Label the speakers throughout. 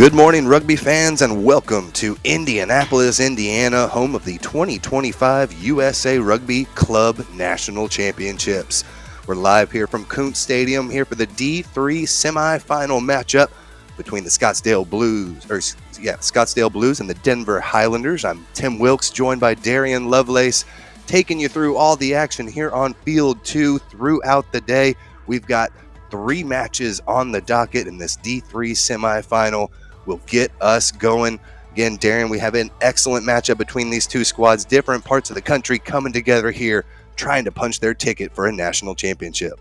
Speaker 1: Good morning, rugby fans, and welcome to Indianapolis, Indiana, home of the 2025 USA Rugby Club National Championships. We're live here from Kuntz Stadium here for the D3 semifinal matchup between the Scottsdale Blues and the Denver Highlanders. I'm Tim Wilkes, joined by Darian Lovelace, taking you through all the action here on Field 2 throughout the day. We've got 3 matches on the docket in this D3 semifinal. Will get us going. Again, Darren, we have an excellent matchup between these two squads, different parts of the country coming together here, trying to punch their ticket for a national championship.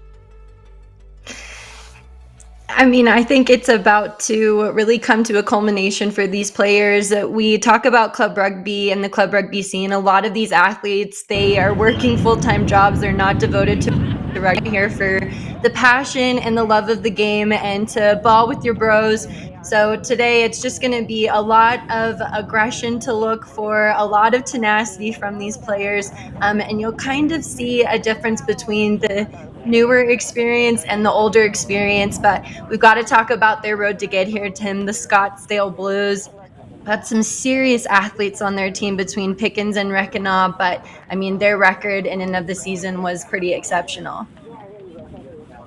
Speaker 2: I think it's about to really come to a culmination for these players. We talk about club rugby and the club rugby scene. A lot of these athletes, they are working full-time jobs. They're not devoted to rugby here for the passion and the love of the game and to ball with your bros. So today it's just going to be a lot of aggression to look for, a lot of tenacity from these players. And you'll kind of see a difference between the newer experience and the older experience. But we've got to talk about their road to get here, Tim, the Scottsdale Blues. Got some serious athletes on their team between Pickens and Reckinaw, but their record in and of the season was pretty exceptional.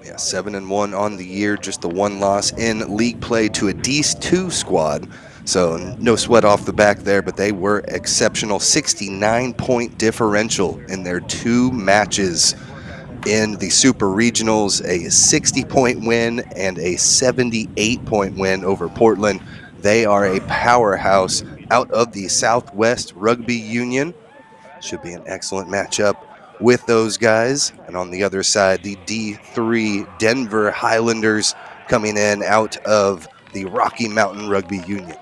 Speaker 1: Yeah, 7-1 on the year, just the one loss in league play to a D2 squad. So no sweat off the back there, but they were exceptional. 69-point differential in their 2 matches in the Super Regionals, a 60-point win and a 78-point win over Portland. They are a powerhouse out of the Southwest Rugby Union. Should be an excellent matchup with those guys. And on the other side, the D3 Denver Highlanders coming in out of the Rocky Mountain Rugby Union.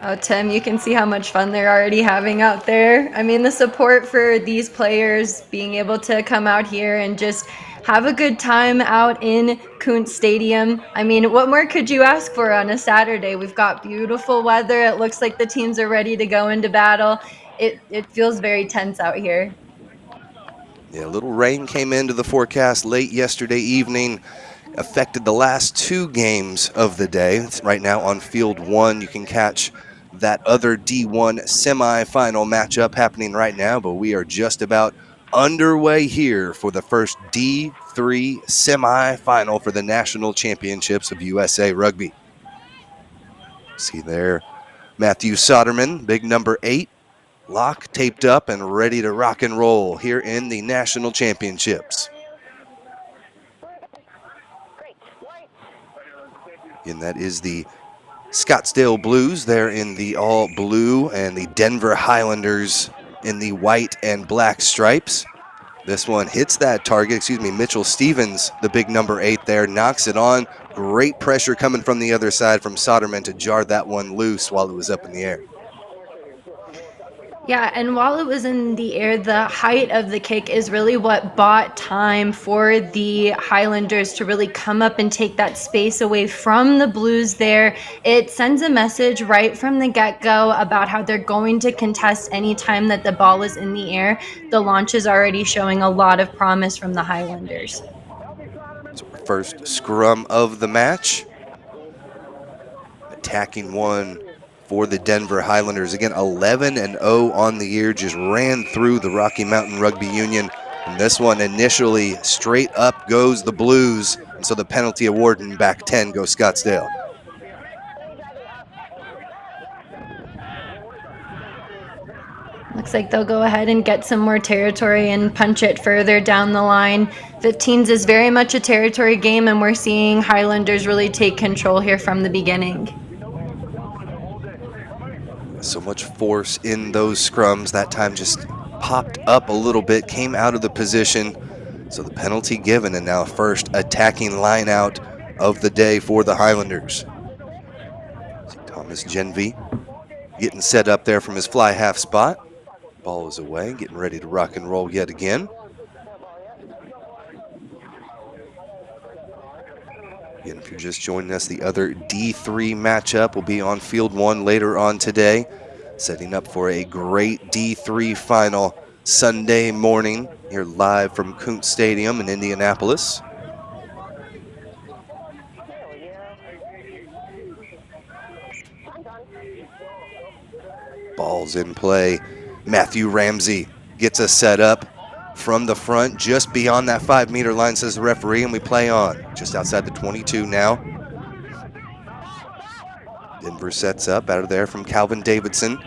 Speaker 2: Oh, Tim, you can see how much fun they're already having out there. The support for these players being able to come out here and just have a good time out in Kuntz Stadium. What more could you ask for on a Saturday? We've got beautiful weather. It looks like the teams are ready to go into battle. It feels very tense out here.
Speaker 1: Yeah, a little rain came into the forecast late yesterday evening, affected the last 2 games of the day. It's right now on Field 1. You can catch that other D1 semifinal matchup happening right now, but we are just about underway here for the first D3 semifinal for the National Championships of USA Rugby. See there, Matthew Soderman, big number 8, lock taped up and ready to rock and roll here in the National Championships. And that is the Scottsdale Blues. They're in the all blue, and the Denver Highlanders in the white and black stripes. This one hits that target. Mitchell Stevens, the big number 8 there, knocks it on. Great pressure coming from the other side from Soderman to jar that one loose while it was up in the air.
Speaker 2: Yeah, and while it was in the air, the height of the kick is really what bought time for the Highlanders to really come up and take that space away from the Blues there. It sends a message right from the get-go about how they're going to contest any time that the ball is in the air. The launch is already showing a lot of promise from the Highlanders.
Speaker 1: So first scrum of the match. Attacking one for the Denver Highlanders. Again, 11-0 on the year, just ran through the Rocky Mountain Rugby Union. And this one initially straight up goes the Blues. And so the penalty award and back 10 goes Scottsdale.
Speaker 2: Looks like they'll go ahead and get some more territory and punch it further down the line. 15s is very much a territory game, and we're seeing Highlanders really take control here from the beginning.
Speaker 1: So much force in those scrums. That time just popped up a little bit, came out of the position. So the penalty given, and now first attacking line out of the day for the Highlanders. See Thomas Genvy getting set up there from his fly half spot. Ball is away, getting ready to rock and roll yet again. Again, if you're just joining us, the other D3 matchup will be on Field 1 later on today, setting up for a great D3 final Sunday morning here live from Kuntz Stadium in Indianapolis. Ball's in play. Matthew Ramsey gets us set up from the front, just beyond that 5-meter line, says the referee, and we play on. Just outside the 22 now. Denver sets up out of there from Calvin Davidson.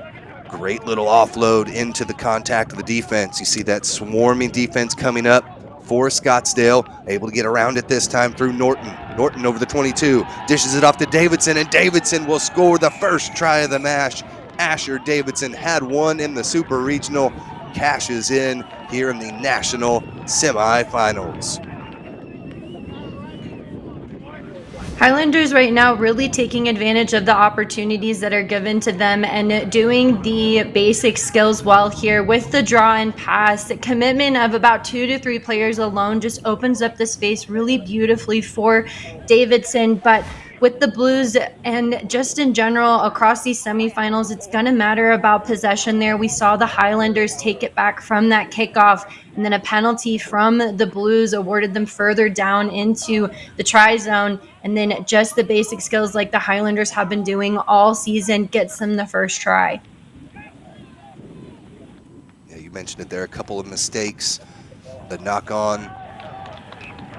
Speaker 1: Great little offload into the contact of the defense. You see that swarming defense coming up for Scottsdale. Able to get around it this time through Norton. Norton over the 22. Dishes it off to Davidson, and Davidson will score the first try of the match. Asher Davidson had one in the Super Regional. Cashes in here in the National semifinals.
Speaker 2: Highlanders right now really taking advantage of the opportunities that are given to them and doing the basic skills well here with the draw and pass. The commitment of about 2 to 3 players alone just opens up the space really beautifully for Davidson. But with the Blues and just in general across these semifinals, it's going to matter about possession there. We saw the Highlanders take it back from that kickoff, and then a penalty from the Blues awarded them further down into the try zone. And then just the basic skills like the Highlanders have been doing all season gets them the first try.
Speaker 1: Yeah, you mentioned it there, a couple of mistakes. The knock-on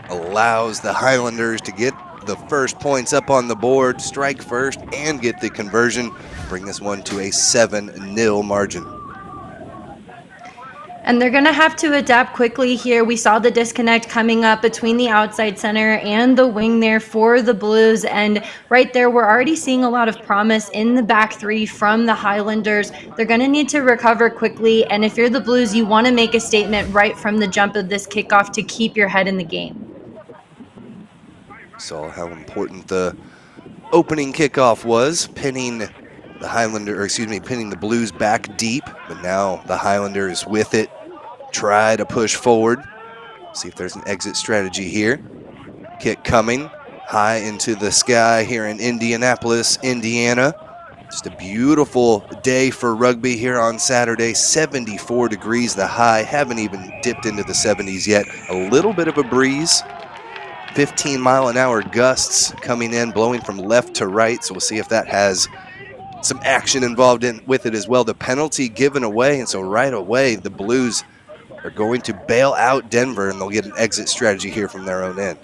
Speaker 1: allows the Highlanders to get the first points up on the board, strike first, and get the conversion, bring this one to a 7-0 margin.
Speaker 2: And they're going to have to adapt quickly here. We saw the disconnect coming up between the outside center and the wing there for the Blues. And right there, we're already seeing a lot of promise in the back three from the Highlanders. They're going to need to recover quickly. And if you're the Blues, you want to make a statement right from the jump of this kickoff to keep your head in the game.
Speaker 1: Saw how important the opening kickoff was, pinning the Blues back deep, but now the Highlanders with it try to push forward. See if there's an exit strategy here. Kick coming high into the sky here in Indianapolis, Indiana. Just a beautiful day for rugby here on Saturday. 74 degrees the high, haven't even dipped into the 70s yet. A little bit of a breeze. 15-mile-an-hour gusts coming in, blowing from left to right, so we'll see if that has some action involved with it as well. The penalty given away, and so right away the Blues are going to bail out Denver, and they'll get an exit strategy here from their own end.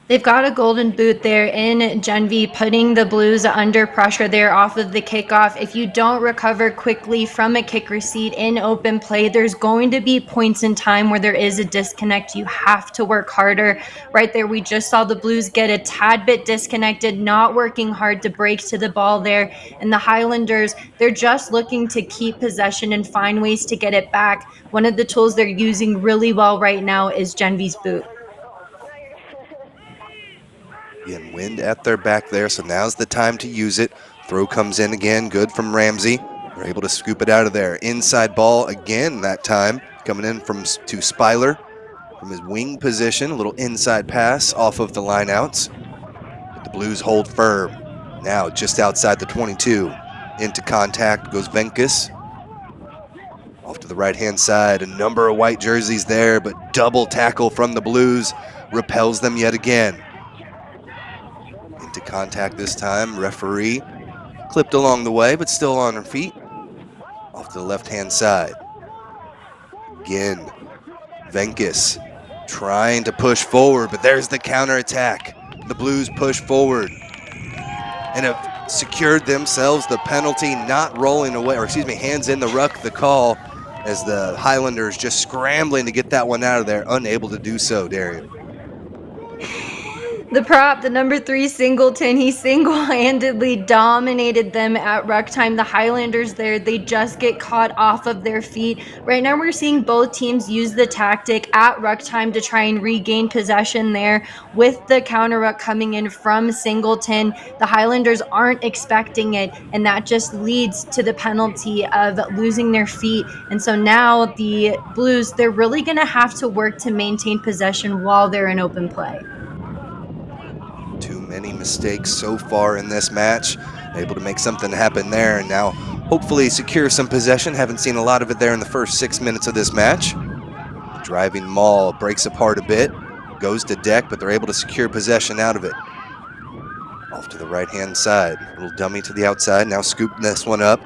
Speaker 2: They've got a golden boot there in Genvie, putting the Blues under pressure there off of the kickoff. If you don't recover quickly from a kick receipt in open play, there's going to be points in time where there is a disconnect. You have to work harder. Right there, we just saw the Blues get a tad bit disconnected, not working hard to break to the ball there. And the Highlanders, they're just looking to keep possession and find ways to get it back. One of the tools they're using really well right now is Genvie's boot.
Speaker 1: Again, wind at their back there, so now's the time to use it. Throw comes in again, good from Ramsey. They're able to scoop it out of there. Inside ball again that time, coming in to Spyler from his wing position. A little inside pass off of the lineouts. But the Blues hold firm. Now just outside the 22. Into contact goes Venkus. Off to the right-hand side, a number of white jerseys there, but double tackle from the Blues repels them yet again. Into contact this time, referee clipped along the way, but still on her feet. Off to the left-hand side. Again, Venkus trying to push forward, but there's the counterattack. The Blues push forward and have secured themselves the penalty, not rolling away, hands in the ruck, the call, as the Highlanders just scrambling to get that one out of there, unable to do so, Darian.
Speaker 2: The prop, the number 3 Singleton, he single-handedly dominated them at ruck time. The Highlanders there, they just get caught off of their feet. Right now we're seeing both teams use the tactic at ruck time to try and regain possession there with the counter ruck coming in from Singleton. The Highlanders aren't expecting it, and that just leads to the penalty of losing their feet. And so now the Blues, they're really going to have to work to maintain possession while they're in open play.
Speaker 1: Too many mistakes so far in this match. Able to make something happen there, and now hopefully secure some possession. Haven't seen a lot of it there in the first 6 minutes of this match. The driving maul breaks apart a bit, goes to deck, but they're able to secure possession out of it. Off to the right-hand side. Little dummy to the outside. Now scooping this one up.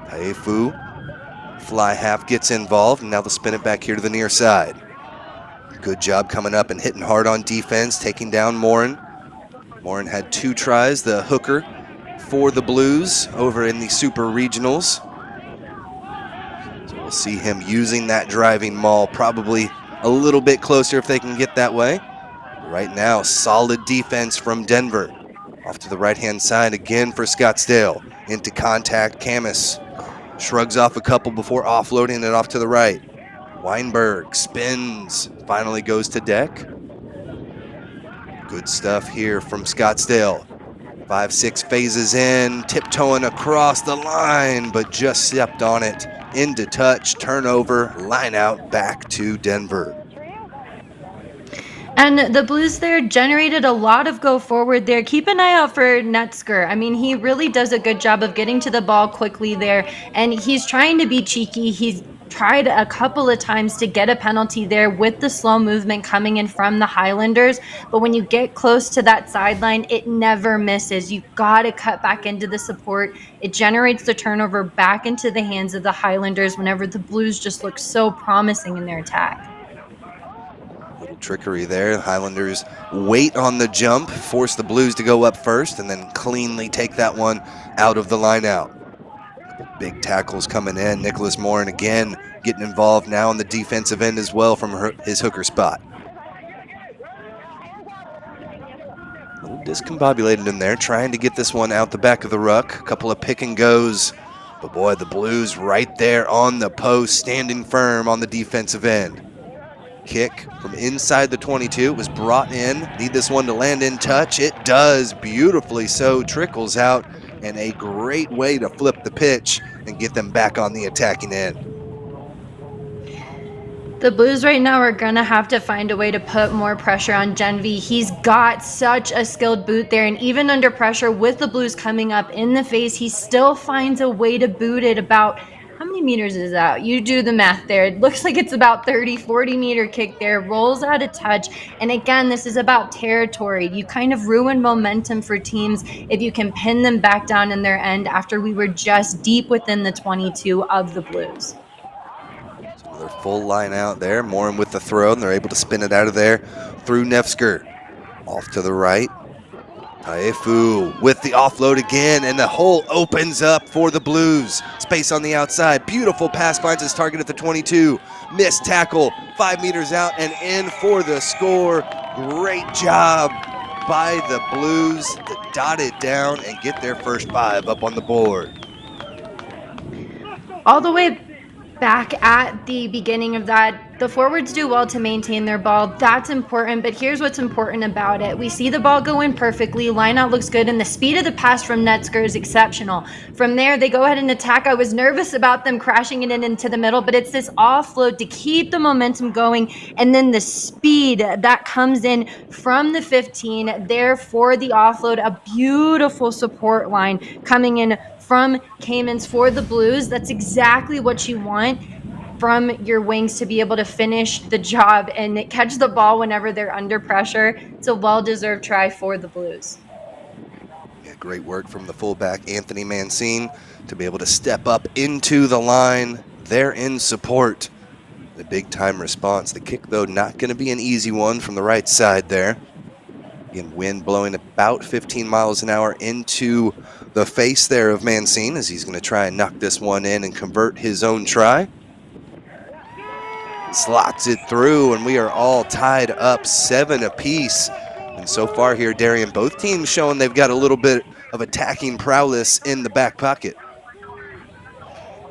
Speaker 1: Taefu, fly half gets involved, and now they'll spin it back here to the near side. Good job coming up and hitting hard on defense, taking down Morin. Morin had 2 tries, the hooker for the Blues over in the Super Regionals. So we'll see him using that driving maul probably a little bit closer if they can get that way. Right now, solid defense from Denver. Off to the right-hand side again for Scottsdale. Into contact, Camus shrugs off a couple before offloading it off to the right. Weinberg spins, finally goes to deck. Good stuff here from Scottsdale. 5-6 phases in, tiptoeing across the line, but just stepped on it. Into touch, turnover, line out, back to Denver.
Speaker 2: And the Blues there generated a lot of go forward there. Keep an eye out for Netsker. I mean, he really does a good job of getting to the ball quickly there, and he's trying to be cheeky. He's tried a couple of times to get a penalty there with the slow movement coming in from the Highlanders. But when you get close to that sideline, it never misses. You got to cut back into the support. It generates the turnover back into the hands of the Highlanders whenever the Blues just look so promising in their attack.
Speaker 1: Little trickery there. Highlanders wait on the jump, force the Blues to go up first, and then cleanly take that one out of the line out. Couple big tackles coming in. Nicholas Morin again getting involved now on the defensive end as well from his hooker spot. A little discombobulated in there, trying to get this one out the back of the ruck. A couple of pick and goes. But boy, the Blues right there on the post, standing firm on the defensive end. Kick from inside the 22 was brought in. Need this one to land in touch. It does, beautifully so. Trickles out, and a great way to flip the pitch and get them back on the attacking end.
Speaker 2: The Blues right now are going to have to find a way to put more pressure on Genvy. He's got such a skilled boot there, and even under pressure with the Blues coming up in the face, he still finds a way to boot it about, how many meters is that? You do the math there. It looks like it's about 30, 40-meter kick there, rolls out of touch. And again, this is about territory. You kind of ruin momentum for teams if you can pin them back down in their end after we were just deep within the 22 of the Blues.
Speaker 1: Another full line out there. Morin with the throw, and they're able to spin it out of there through Nefsker. Off to the right. Taefu with the offload again, and the hole opens up for the Blues. Space on the outside. Beautiful pass finds its target at the 22. Missed tackle, 5 meters out and in for the score. Great job by the Blues to dot it down and get their first 5 up on the board.
Speaker 2: All the way back at the beginning of that, the forwards do well to maintain their ball. That's important, but here's what's important about it. We see the ball go in perfectly, lineout looks good, and the speed of the pass from Netsker is exceptional. From there, they go ahead and attack. I was nervous about them crashing it into the middle, but it's this offload to keep the momentum going, and then the speed that comes in from the 15 there for the offload. A beautiful support line coming in from Caymans for the Blues. That's exactly what you want from your wings, to be able to finish the job and catch the ball whenever they're under pressure. It's a well-deserved try for the Blues.
Speaker 1: Yeah, great work from the fullback, Anthony Mancine, to be able to step up into the line there in support. The big-time response. The kick, though, not going to be an easy one from the right side there. Again, wind blowing about 15 miles an hour into the face there of Mancine as he's going to try and knock this one in and convert his own try. Slots it through, and we are all tied up 7 apiece. And so far here, Darian, both teams showing they've got a little bit of attacking prowess in the back pocket.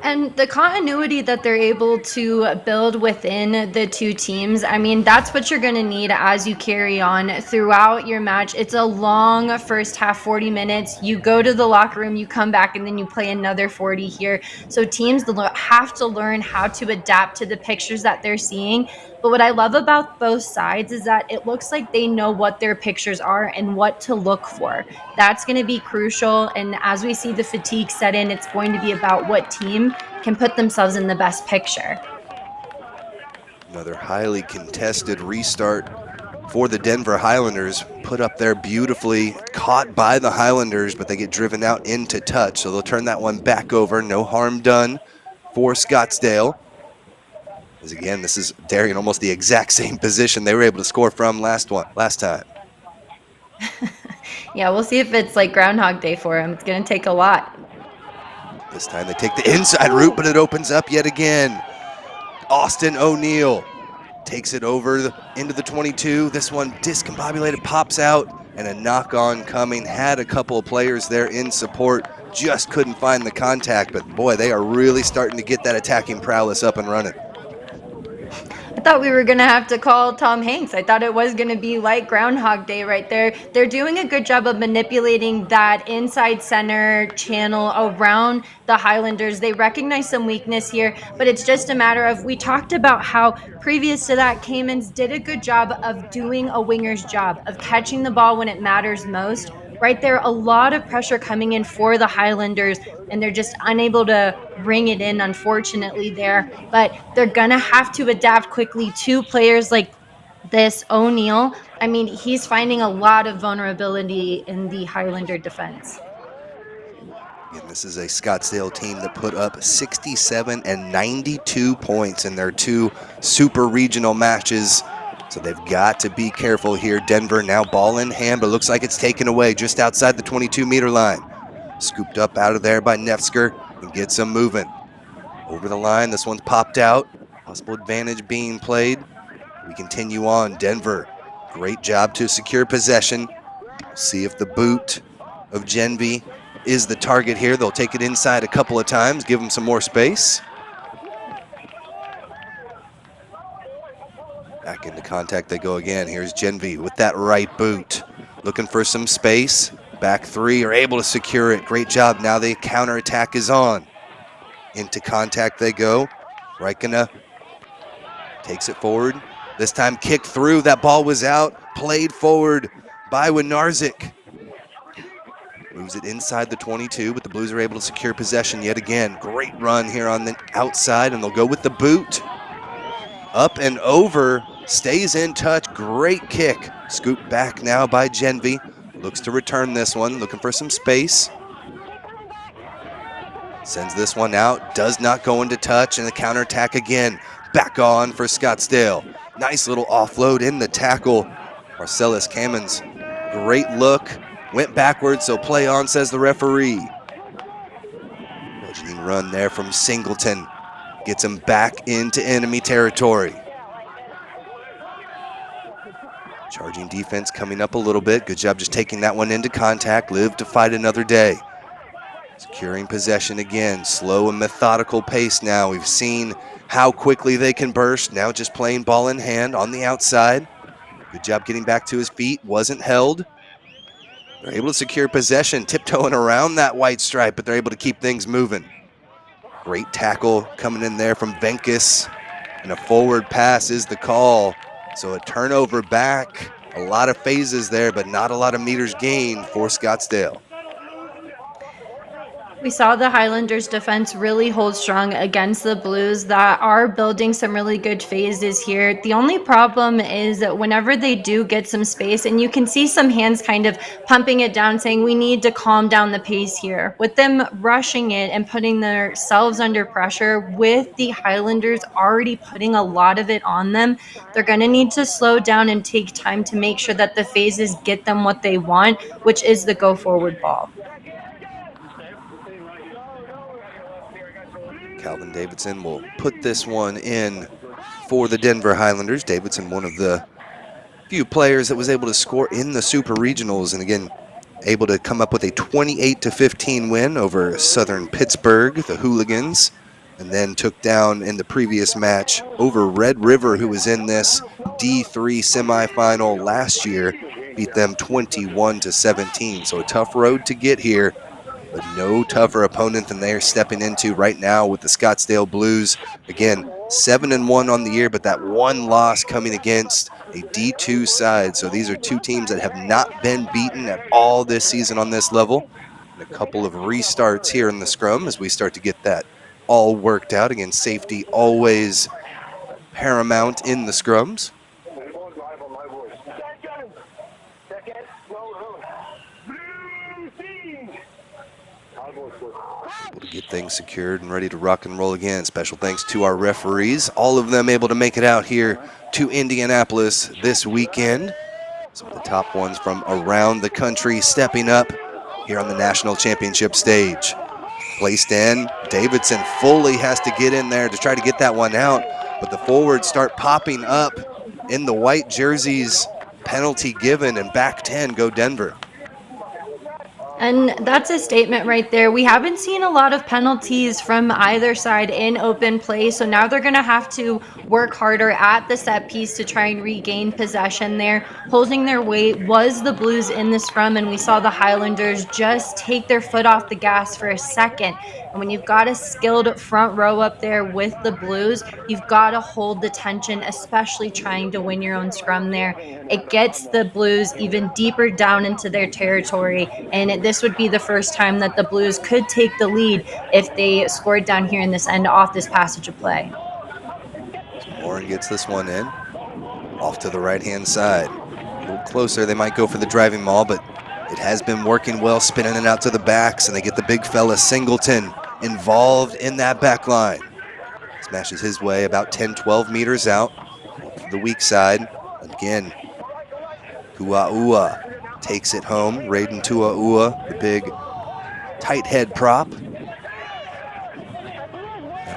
Speaker 2: And the continuity that they're able to build within the two teams, I mean, that's what you're going to need as you carry on throughout your match. It's a long first half, 40 minutes. You go to the locker room, you come back, and then you play another 40 here. So teams have to learn how to adapt to the pictures that they're seeing. But what I love about both sides is that it looks like they know what their pictures are and what to look for. That's going to be crucial. And as we see the fatigue set in, it's going to be about what team can put themselves in the best picture.
Speaker 1: Another highly contested restart for the Denver Highlanders, put up there beautifully, caught by the Highlanders, but they get driven out into touch. So they'll turn that one back over. No harm done for Scottsdale. As again, this is Darian, almost the exact same position they were able to score from last time.
Speaker 2: Yeah, we'll see if it's like Groundhog Day for him. It's going to take a lot.
Speaker 1: This time they take the inside route, but it opens up yet again. Austin O'Neill takes it over into the 22. This one discombobulated, pops out, and a knock-on coming. Had a couple of players there in support, just couldn't find the contact. But boy, they are really starting to get that attacking prowess up and running.
Speaker 2: I thought we were going to have to call Tom Hanks. I thought it was going to be like Groundhog Day right there. They're doing a good job of manipulating that inside center channel around the Highlanders. They recognize some weakness here, but it's just a matter of, we talked about how previous to that, Caymans did a good job of doing a winger's job, of catching the ball when it matters most. Right there, a lot of pressure coming in for the Highlanders, and they're just unable to bring it in, unfortunately, there. But they're going to have to adapt quickly to players like this O'Neill. I mean, he's finding a lot of vulnerability in the Highlander defense.
Speaker 1: And this is a Scottsdale team that put up 67 and 92 points in their two super regional matches. So they've got to be careful here. Denver now ball in hand, but looks like it's taken away just outside the 22-meter line. Scooped up out of there by Nefsker and gets them moving. Over the line, this one's popped out. Possible advantage being played. We continue on. Denver, great job to secure possession. We'll see if the boot of Genvy is the target here. They'll take it inside a couple of times, give them some more space. Back into contact they go again. Here's Genvy with that right boot. Looking for some space. Back three are able to secure it. Great job. Now the counterattack is on. Into contact they go. Reikena takes it forward. This time kicked through. That ball was out. Played forward by Winarzik. Moves it inside the 22, but the Blues are able to secure possession yet again. Great run here on the outside, and they'll go with the boot. Up and over, stays in touch, great kick. Scooped back now by Genvy. Looks to return this one, looking for some space. Sends this one out, does not go into touch, and the counterattack again. Back on for Scottsdale. Nice little offload in the tackle. Marcellus Cammons, great look. Went backwards, so play on, says the referee. Bludgeoning run there from Singleton. Gets him back into enemy territory. Charging defense coming up a little bit. Good job just taking that one into contact. Live to fight another day. Securing possession again. Slow and methodical pace now. We've seen how quickly they can burst. Now just playing ball in hand on the outside. Good job getting back to his feet. Wasn't held. They're able to secure possession, tiptoeing around that white stripe, but they're able to keep things moving. Great tackle coming in there from Venkus, and a forward pass is the call. So a turnover back, a lot of phases there, but not a lot of meters gained for Scottsdale.
Speaker 2: We saw the Highlanders defense really hold strong against the Blues that are building some really good phases here. The only problem is that whenever they do get some space, and you can see some hands kind of pumping it down, saying we need to calm down the pace here. With them rushing it and putting themselves under pressure, with the Highlanders already putting a lot of it on them, they're going to need to slow down and take time to make sure that the phases get them what they want, which is the go forward ball.
Speaker 1: Calvin Davidson will put this one in for the Denver Highlanders. Davidson, one of the few players that was able to score in the Super Regionals, and again, able to come up with a 28-15 win over Southern Pittsburgh, the Hooligans, and then took down in the previous match over Red River, who was in this D3 semifinal last year, beat them 21-17. So a tough road to get here, but no tougher opponent than they are stepping into right now with the Scottsdale Blues. Again, 7-1 on the year, but that one loss coming against a D2 side. So these are two teams that have not been beaten at all this season on this level. And a couple of restarts here in the scrum as we start to get that all worked out. Again, safety always paramount in the scrums. Able to get things secured and ready to rock and roll again. Special thanks to our referees, all of them able to make it out here to Indianapolis this weekend. Some of the top ones from around the country stepping up here on the national championship stage. Placed in, Davidson fully has to get in there to try to get that one out, but the forwards start popping up in the white jerseys. Penalty given, and back 10 go Denver.
Speaker 2: And that's a statement right there. We haven't seen a lot of penalties from either side in open play, so now they're going to have to work harder at the set piece to try and regain possession there. Holding their weight was the Blues in the scrum, and we saw the Highlanders just take their foot off the gas for a second. And when you've got a skilled front row up there with the Blues, you've got to hold the tension, especially trying to win your own scrum there. It gets the Blues even deeper down into their territory, and this would be the first time that the Blues could take the lead if they scored down here in this end off this passage of play.
Speaker 1: So Warren gets this one in, off to the right-hand side. A little closer, they might go for the driving maul, but it has been working well, spinning it out to the backs, and they get the big fella Singleton involved in that back line. Smashes his way about 10, 12 meters out to the weak side. Again, Tua'ua takes it home. Raiden Tua'ua, the big tight head prop. Now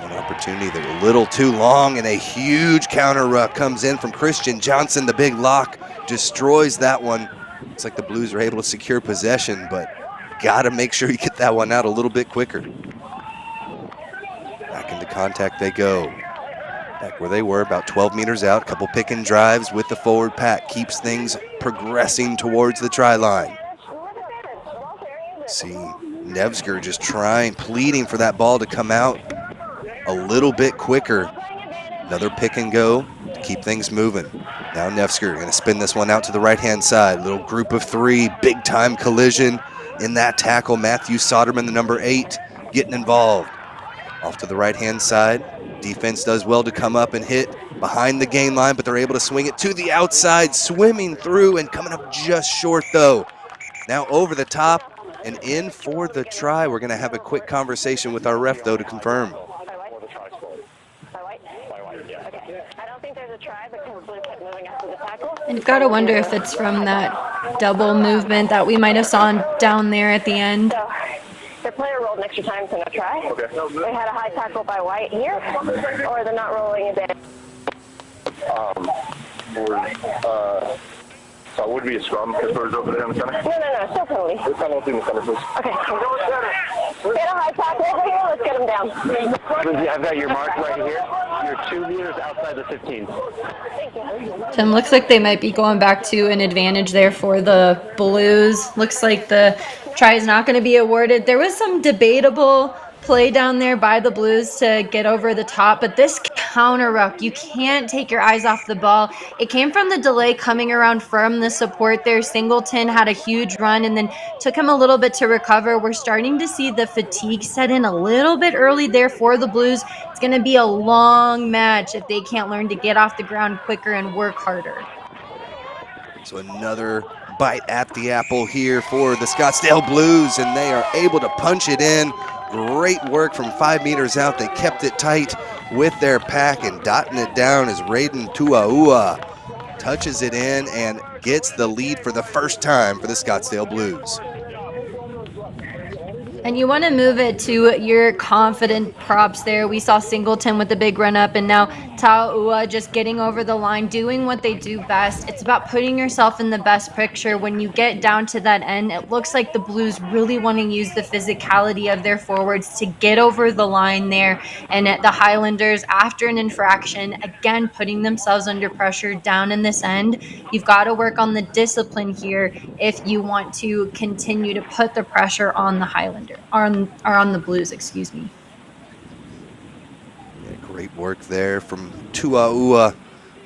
Speaker 1: an opportunity that was a little too long, and a huge counter ruck comes in from Christian Johnson. The big lock destroys that one. Looks like the Blues are able to secure possession, but got to make sure you get that one out a little bit quicker. Back into contact they go. Back where they were, about 12 meters out. A couple pick and drives with the forward pack. Keeps things progressing towards the try line. See Nevsger just pleading for that ball to come out a little bit quicker. Another pick and go to keep things moving. Now Nevsger going to spin this one out to the right-hand side. Little group of three, big-time collision in that tackle. Matthew Soderman, the number 8, getting involved. Off to the right-hand side. Defense does well to come up and hit behind the gain line, but they're able to swing it to the outside, swimming through and coming up just short, though. Now over the top and in for the try. We're going to have a quick conversation with our ref, though, to confirm.
Speaker 2: And you've got to wonder if it's from that double movement that we might have saw down there at the end.
Speaker 3: The player rolled an extra time to no try. Okay. They had a high tackle by White here, or they're not rolling a bit.
Speaker 4: So it would be a scrum because we're over there in the center?
Speaker 3: No, still penalty.
Speaker 4: We're penalty in the center, please.
Speaker 3: Okay. Get a high tackle over here, let's get him down.
Speaker 4: Lindsay, I've got your mark right here. You're 2 meters outside the 15.
Speaker 3: Thank you.
Speaker 2: Tim, looks like they might be going back to an advantage there for the Blues. Looks like the try is not going to be awarded. There was some debatable play down there by the Blues to get over the top, but this counter ruck, you can't take your eyes off the ball. It came from the delay coming around from the support there. Singleton had a huge run and then took him a little bit to recover. We're starting to see the fatigue set in a little bit early there for the Blues. It's going to be a long match if they can't learn to get off the ground quicker and work harder.
Speaker 1: So another bite at the apple here for the Scottsdale Blues, and they are able to punch it in. Great work from 5 meters out. They kept it tight with their pack, and dotting it down as Raiden Tua'ua touches it in and gets the lead for the first time for the Scottsdale Blues.
Speaker 2: And you want to move it to your confident props there. We saw Singleton with the big run up, and now Ta'ua just getting over the line, doing what they do best. It's about putting yourself in the best picture. When you get down to that end, it looks like the Blues really want to use the physicality of their forwards to get over the line there. And the Highlanders, after an infraction, again putting themselves under pressure down in this end. You've got to work on the discipline here if you want to continue to put the pressure on the Highlanders. On the Blues, excuse me.
Speaker 1: Yeah, great work there from Tua'ua.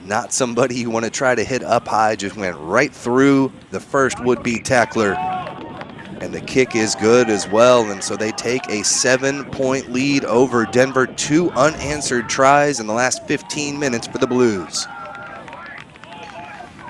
Speaker 1: Not somebody you want to try to hit up high, just went right through the first would-be tackler. And the kick is good as well, and so they take a 7-point lead over Denver. 2 unanswered tries in the last 15 minutes for the Blues.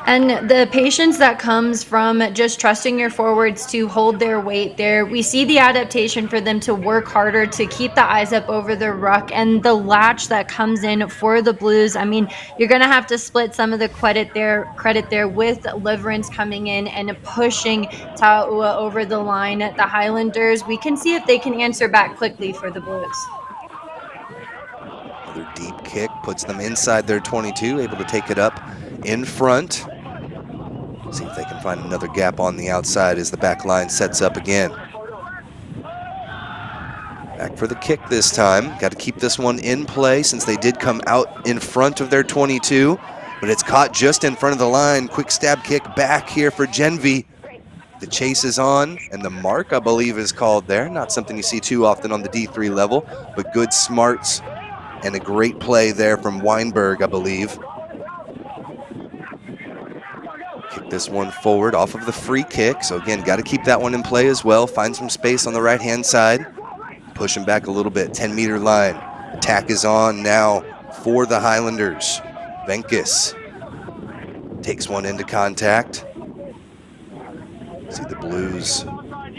Speaker 2: And the patience that comes from just trusting your forwards to hold their weight there. We see the adaptation for them to work harder, to keep the eyes up over the ruck, and the latch that comes in for the Blues. I mean, you're going to have to split some of the credit there with Liverance coming in and pushing Ta'ua over the line. The Highlanders, we can see if they can answer back quickly for the Blues.
Speaker 1: Another deep kick puts them inside their 22, able to take it up in front. See if they can find another gap on the outside as the back line sets up again. Back for the kick this time. Got to keep this one in play since they did come out in front of their 22, but it's caught just in front of the line. Quick stab kick back here for Genvi. The chase is on, and the mark, I believe, is called there. Not something you see too often on the D3 level, but good smarts and a great play there from Weinberg, I believe. Kick this one forward off of the free kick. So again, got to keep that one in play as well. Find some space on the right-hand side. Push him back a little bit, 10-meter line. Attack is on now for the Highlanders. Venkis takes one into contact. See the Blues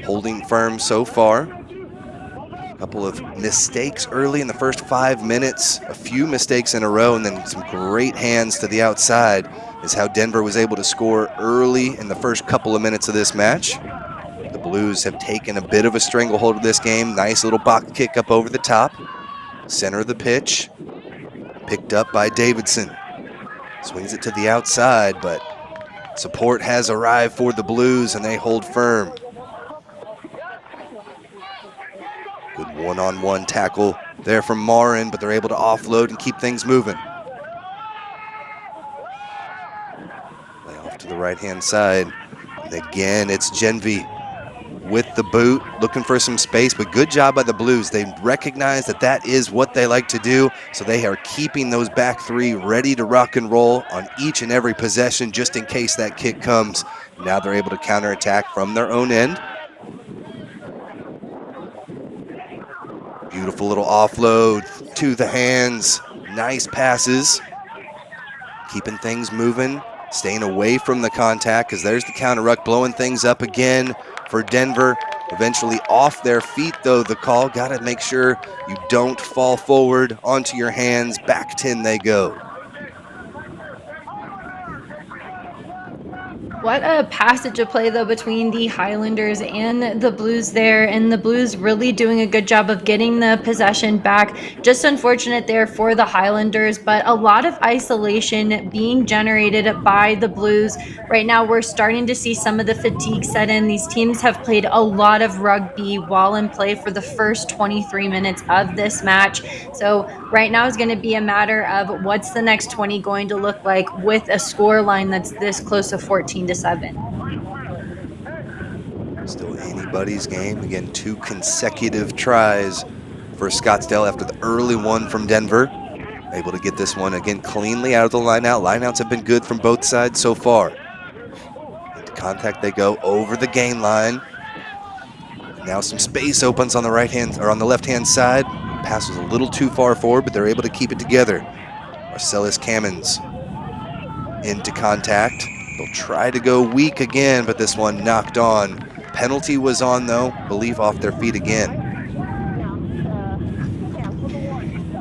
Speaker 1: holding firm so far. A couple of mistakes early in the first 5 minutes, a few mistakes in a row, and then some great hands to the outside is how Denver was able to score early in the first couple of minutes of this match. The Blues have taken a bit of a stranglehold of this game. Nice little box kick up over the top. Center of the pitch. Picked up by Davidson. Swings it to the outside, but support has arrived for the Blues, and they hold firm. Good one-on-one tackle there from Marin, but they're able to offload and keep things moving. Play off to the right-hand side. And again, it's Genvi with the boot, looking for some space, but good job by the Blues. They recognize that that is what they like to do, so they are keeping those back three ready to rock and roll on each and every possession just in case that kick comes. Now they're able to counterattack from their own end. Beautiful little offload to the hands. Nice passes. Keeping things moving, staying away from the contact because there's the counter ruck blowing things up again for Denver. Eventually off their feet though, the call. Got to make sure you don't fall forward onto your hands. Back 10 they go.
Speaker 2: What a passage of play, though, between the Highlanders and the Blues there, and the Blues really doing a good job of getting the possession back. Just unfortunate there for the Highlanders, but a lot of isolation being generated by the Blues. Right now, we're starting to see some of the fatigue set in. These teams have played a lot of rugby while in play for the first 23 minutes of this match. So right now is going to be a matter of what's the next 20 going to look like with a score line that's this close to 14-7.
Speaker 1: Still anybody's game. Again, 2 consecutive tries for Scottsdale after the early one from Denver. Able to get this one again cleanly out of the lineout. Lineouts have been good from both sides so far. Into contact they go over the gain line. And now some space opens on the right hand or on the left hand side. Pass was a little too far forward, but they're able to keep it together. Marcellus Cammons into contact. They'll try to go weak again, but this one knocked on. Penalty was on though, believe off their feet again.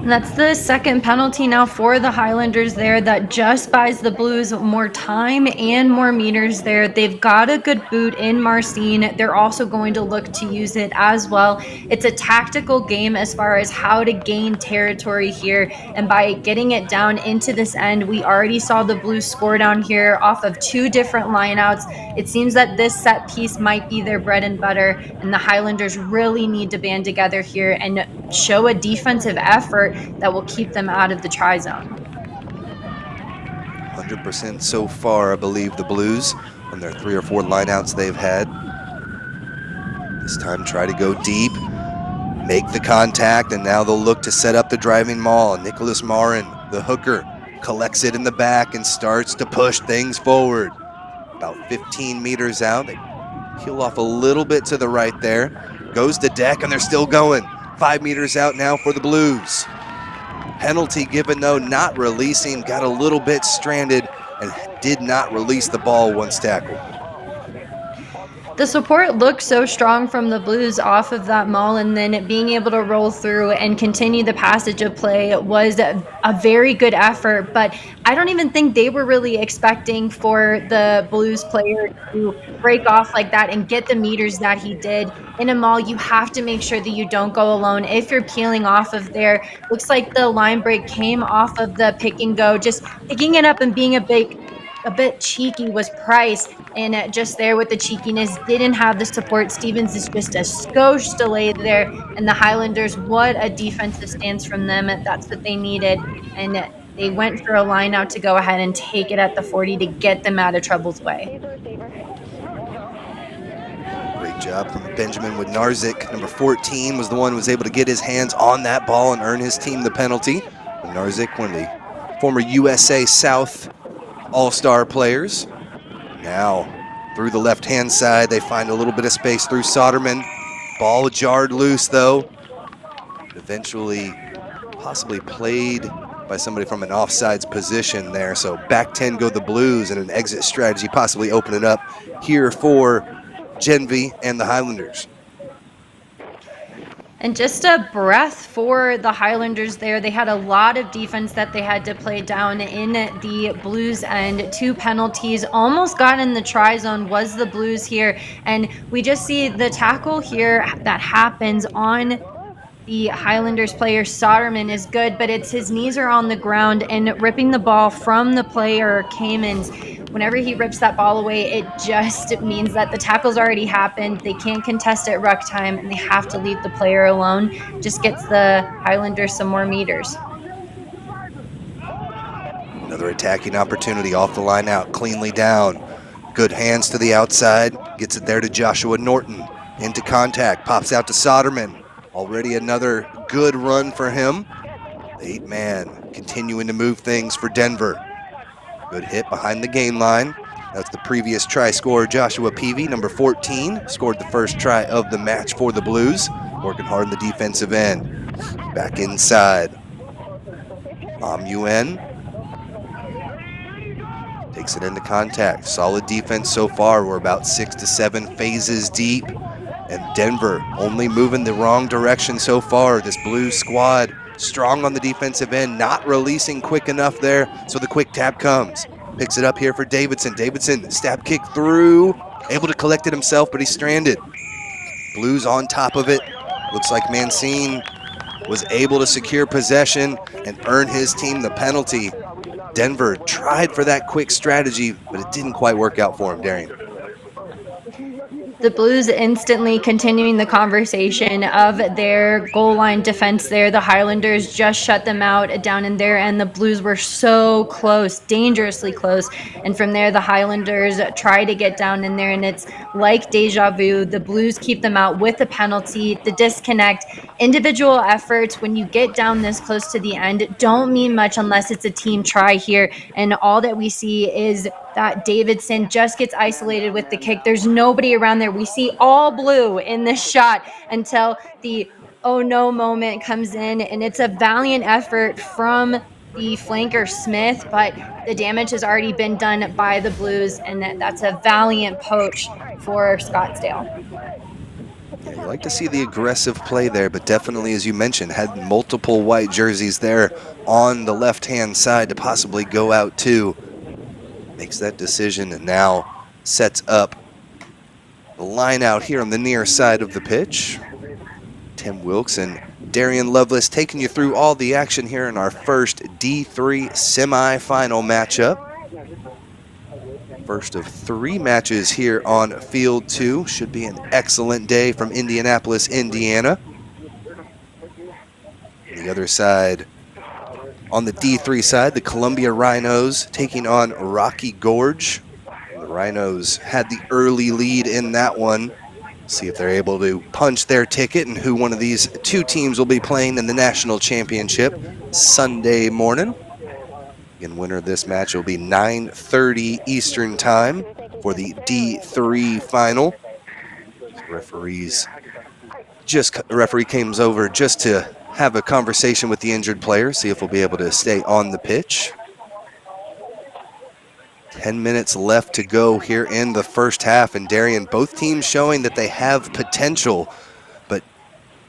Speaker 2: And that's the second penalty now for the Highlanders there. That just buys the Blues more time and more meters there. They've got a good boot in Marcin. They're also going to look to use it as well. It's a tactical game as far as how to gain territory here. And by getting it down into this end, we already saw the Blues score down here off of 2 different lineouts. It seems that this set piece might be their bread and butter, and the Highlanders really need to band together here and show a defensive effort that will keep them out of the try zone.
Speaker 1: 100% so far, I believe, the Blues on their 3 or 4 lineouts they've had. This time try to go deep, make the contact, and now they'll look to set up the driving maul. Nicholas Marin, the hooker, collects it in the back and starts to push things forward. About 15 meters out, they peel off a little bit to the right there. Goes to deck, and they're still going. 5 meters out now for the Blues. Penalty given though, not releasing, got a little bit stranded, and did not release the ball once tackled.
Speaker 2: The support looked so strong from the Blues off of that maul, and then being able to roll through and continue the passage of play was a very good effort. But I don't even think they were really expecting for the Blues player to break off like that and get the meters that he did. In a maul, you have to make sure that you don't go alone. If you're peeling off of there, looks like the line break came off of the pick and go, just picking it up and being a bit cheeky was Price, and just there with the cheekiness, didn't have the support. Stevens is just a skosh delay there, and the Highlanders, what a defensive stance from them. That's what they needed, and they went for a line out to go ahead and take it at the 40 to get them out of trouble's way.
Speaker 1: Great job from Benjamin Widnarczyk. Number 14 was the one who was able to get his hands on that ball and earn his team the penalty. Widnarczyk, one of the former USA South All-Star players. Now, through the left-hand side, they find a little bit of space through Soderman. Ball jarred loose, though. Eventually, possibly played by somebody from an offsides position there. So back 10 go the Blues, and an exit strategy possibly opening up here for Genvy and the Highlanders.
Speaker 2: And just a breath for the Highlanders there. They had a lot of defense that they had to play down in the Blues end. 2 penalties, almost got in the try zone was the Blues here. And we just see the tackle here that happens on the Highlanders player. Soderman is good, but it's his knees are on the ground, and ripping the ball from the player Kamens. Whenever he rips that ball away, it just means that the tackle's already happened. They can't contest at ruck time, and they have to leave the player alone. Just gets the Highlanders some more meters.
Speaker 1: Another attacking opportunity off the line out, cleanly down. Good hands to the outside, gets it there to Joshua Norton. Into contact, pops out to Soderman. Already another good run for him. The 8-man continuing to move things for Denver. Good hit behind the gain line. That's the previous try scorer, Joshua Peavy, number 14. Scored the first try of the match for the Blues. Working hard in the defensive end. Back inside. Amuen takes it into contact. Solid defense so far. We're about 6 to 7 phases deep. And Denver only moving the wrong direction so far. This Blues squad strong on the defensive end, not releasing quick enough there, so the quick tap comes. Picks it up here for Davidson. Davidson, stab kick through, able to collect it himself, but he's stranded. Blues on top of it. Looks like Mancine was able to secure possession and earn his team the penalty. Denver tried for that quick strategy, but it didn't quite work out for him, Darian.
Speaker 2: The Blues instantly continuing the conversation of their goal line defense there. The Highlanders just shut them out down in there, and the Blues were so close, dangerously close. And from there, the Highlanders try to get down in there, and it's like deja vu. The Blues keep them out with the penalty, the disconnect. Individual efforts, when you get down this close to the end, don't mean much unless it's a team try here. And all that we see is that Davidson just gets isolated with the kick. There's nobody around there. We see all blue in this shot until the oh no moment comes in, and it's a valiant effort from the flanker Smith, but the damage has already been done by the Blues, and that's a valiant poach for Scottsdale.
Speaker 1: Yeah, you like to see the aggressive play there, but definitely, as you mentioned, had multiple white jerseys there on the left-hand side to possibly go out too. Makes that decision and now sets up the line out here on the near side of the pitch. Tim Wilkes and Darian Lovelace taking you through all the action here in our first D3 semi-final matchup. First of 3 matches here on Field 2. Should be an excellent day from Indianapolis, Indiana. On the other side, on the D3 side, the Columbia Rhinos taking on Rocky Gorge. The Rhinos had the early lead in that one. See if they're able to punch their ticket and who one of these 2 teams will be playing in the national championship Sunday morning. Again, winner of this match will be 9:30 Eastern time for the D3 final. The referee came over just to have a conversation with the injured player, see if we'll be able to stay on the pitch. 10 minutes left to go here in the first half. And Darian, both teams showing that they have potential, but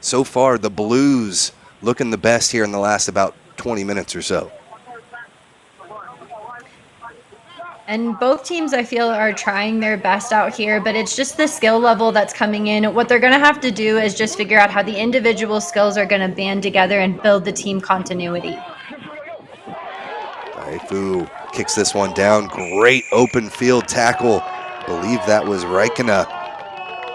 Speaker 1: so far the Blues looking the best here in the last about 20 minutes or so.
Speaker 2: And both teams, I feel, are trying their best out here, but it's just the skill level that's coming in. What they're going to have to do is just figure out how the individual skills are going to band together and build the team continuity.
Speaker 1: Daifu kicks this one down. Great open field tackle. Believe that was Raikkonen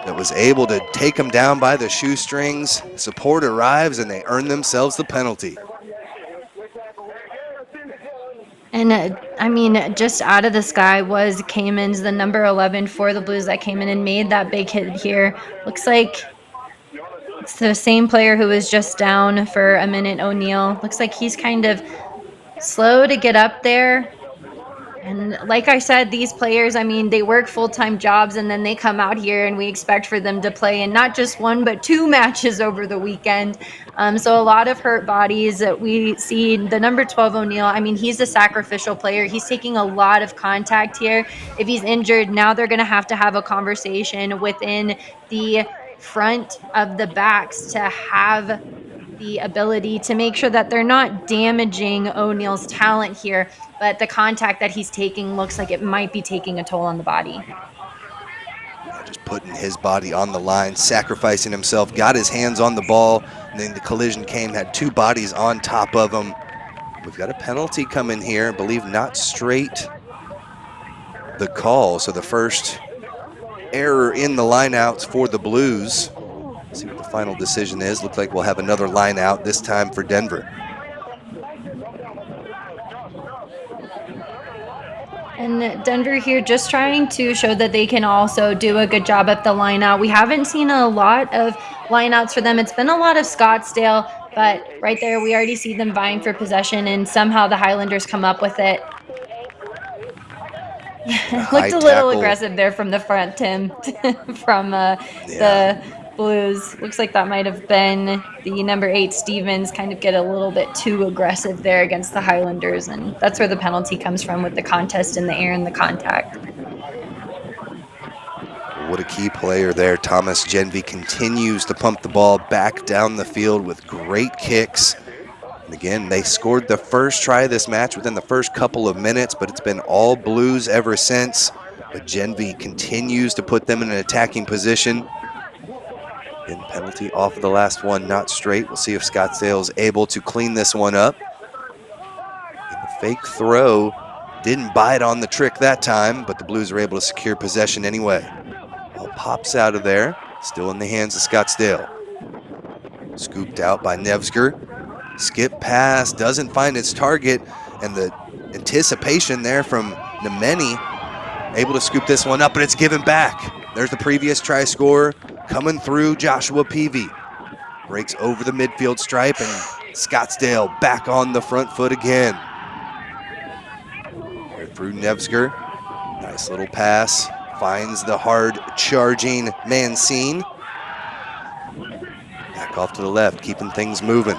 Speaker 1: that was able to take him down by the shoestrings. Support arrives, and they earn themselves the penalty.
Speaker 2: And I mean, just out of the sky was Cayman's, the number 11 for the Blues that came in and made that big hit here. Looks like it's the same player who was just down for a minute, O'Neill. Looks like he's kind of slow to get up there. And like I said, these players, I mean, they work full-time jobs and then they come out here and we expect for them to play in not just one, but two matches over the weekend. So a lot of hurt bodies. We see the number 12 O'Neill. I mean, he's a sacrificial player. He's taking a lot of contact here. If he's injured, now they're going to have a conversation within the front of the backs to have the ability to make sure that they're not damaging O'Neill's talent here, but the contact that he's taking looks like it might be taking a toll on the body.
Speaker 1: Just putting his body on the line, sacrificing himself, got his hands on the ball, and then the collision came, had two bodies on top of him. We've got a penalty coming here, I believe not straight the call, so the first error in the lineouts for the Blues. Let's see what the final decision is. Looks like we'll have another line out, this time for Denver.
Speaker 2: And Denver here just trying to show that they can also do a good job at the line out. We haven't seen a lot of line outs for them. It's been a lot of Scottsdale, but right there we already see them vying for possession, and somehow the Highlanders come up with it. Looked a little aggressive there from the front, Tim, from the Blues. Looks like that might have been the number 8 Stevens kind of get a little bit too aggressive there against the Highlanders, and that's where the penalty comes from with the contest in the air and the contact.
Speaker 1: What a key player there. Thomas Genvy continues to pump the ball back down the field with great kicks. And again, they scored the first try of this match within the first couple of minutes, but it's been all Blues ever since. But Genvy continues to put them in an attacking position. And penalty off of the last one, not straight. We'll see if Scottsdale's able to clean this one up. And the fake throw didn't bite on the trick that time, but the Blues are able to secure possession anyway. Ball pops out of there, still in the hands of Scottsdale. Scooped out by Nevsger. Skip pass, doesn't find its target, and the anticipation there from Nemeni, able to scoop this one up, but it's given back. There's the previous try scorer coming through, Joshua Peavy. Breaks over the midfield stripe, and Scottsdale back on the front foot again. Here through Nevsger, nice little pass, finds the hard charging Mancine. Back off to the left, keeping things moving.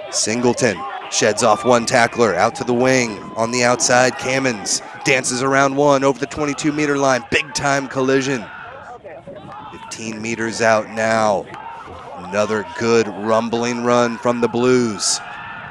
Speaker 1: Singleton sheds off one tackler, out to the wing, on the outside, Cammons dances around one, over the 22-meter line, big time collision. 15 meters out now. Another good rumbling run from the Blues.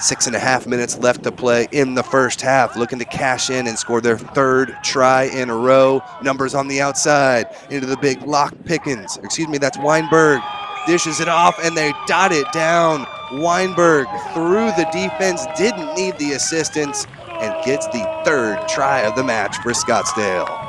Speaker 1: 6.5 minutes left to play in the first half, looking to cash in and score their third try in a row. Numbers on the outside, into the big Lock Pickens, that's Weinberg. Dishes it off, and they dot it down. Weinberg through the defense, didn't need the assistance, and gets the third try of the match for Scottsdale.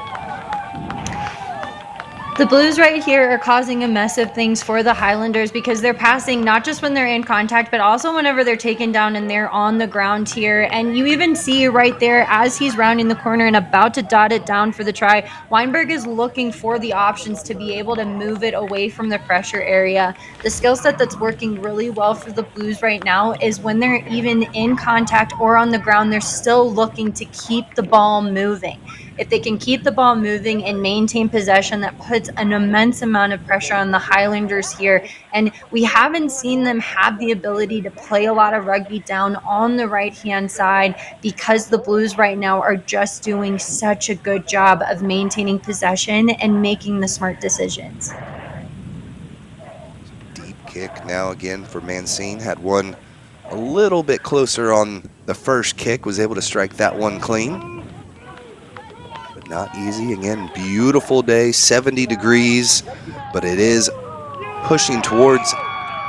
Speaker 2: The Blues right here are causing a mess of things for the Highlanders because they're passing not just when they're in contact, but also whenever they're taken down and they're on the ground here. And you even see right there as he's rounding the corner and about to dot it down for the try, Weinberg is looking for the options to be able to move it away from the pressure area. The skill set that's working really well for the Blues right now is when they're even in contact or on the ground, they're still looking to keep the ball moving. If they can keep the ball moving and maintain possession, that puts an immense amount of pressure on the Highlanders here. And we haven't seen them have the ability to play a lot of rugby down on the right-hand side because the Blues right now are just doing such a good job of maintaining possession and making the smart decisions.
Speaker 1: Deep kick now again for Mancine. Had one a little bit closer on the first kick, was able to strike that one clean. But not easy. Again, beautiful day, 70 degrees, but it is pushing towards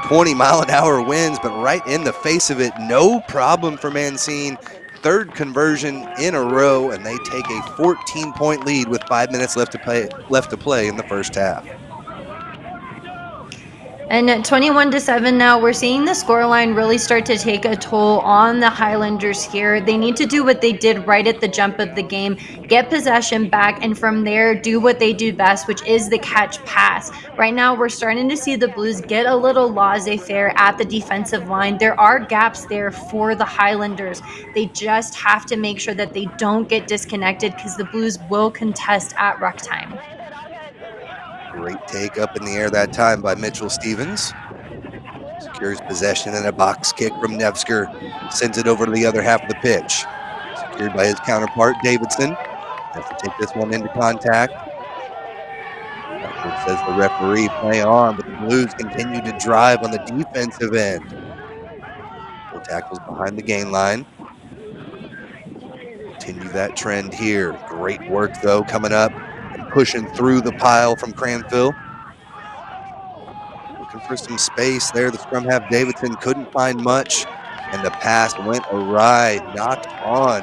Speaker 1: 20-mile-an-hour winds, but right in the face of it, no problem for Mancine. Third conversion in a row, and they take a 14-point lead with 5 minutes left to play in the first half.
Speaker 2: And at 21-7 now, we're seeing the scoreline really start to take a toll on the Highlanders here. They need to do what they did right at the jump of the game, get possession back, and from there, do what they do best, which is the catch pass. Right now, we're starting to see the Blues get a little laissez-faire at the defensive line. There are gaps there for the Highlanders. They just have to make sure that they don't get disconnected because the Blues will contest at ruck time.
Speaker 1: Great take up in the air that time by Mitchell Stevens. Secures possession, and a box kick from Nevsker sends it over to the other half of the pitch. Secured by his counterpart, Davidson. Has to take this one into contact. Backward says the referee, play on, but the Blues continue to drive on the defensive end. No tackles behind the gain line. Continue that trend here. Great work, though, coming up and pushing through the pile from Cranfield. Looking for some space there. The scrum half, Davidson, couldn't find much, and the pass went awry, knocked on.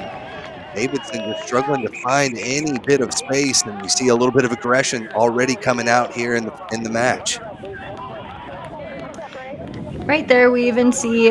Speaker 1: Davidson just struggling to find any bit of space, and we see a little bit of aggression already coming out here in the match.
Speaker 2: Right there, we even see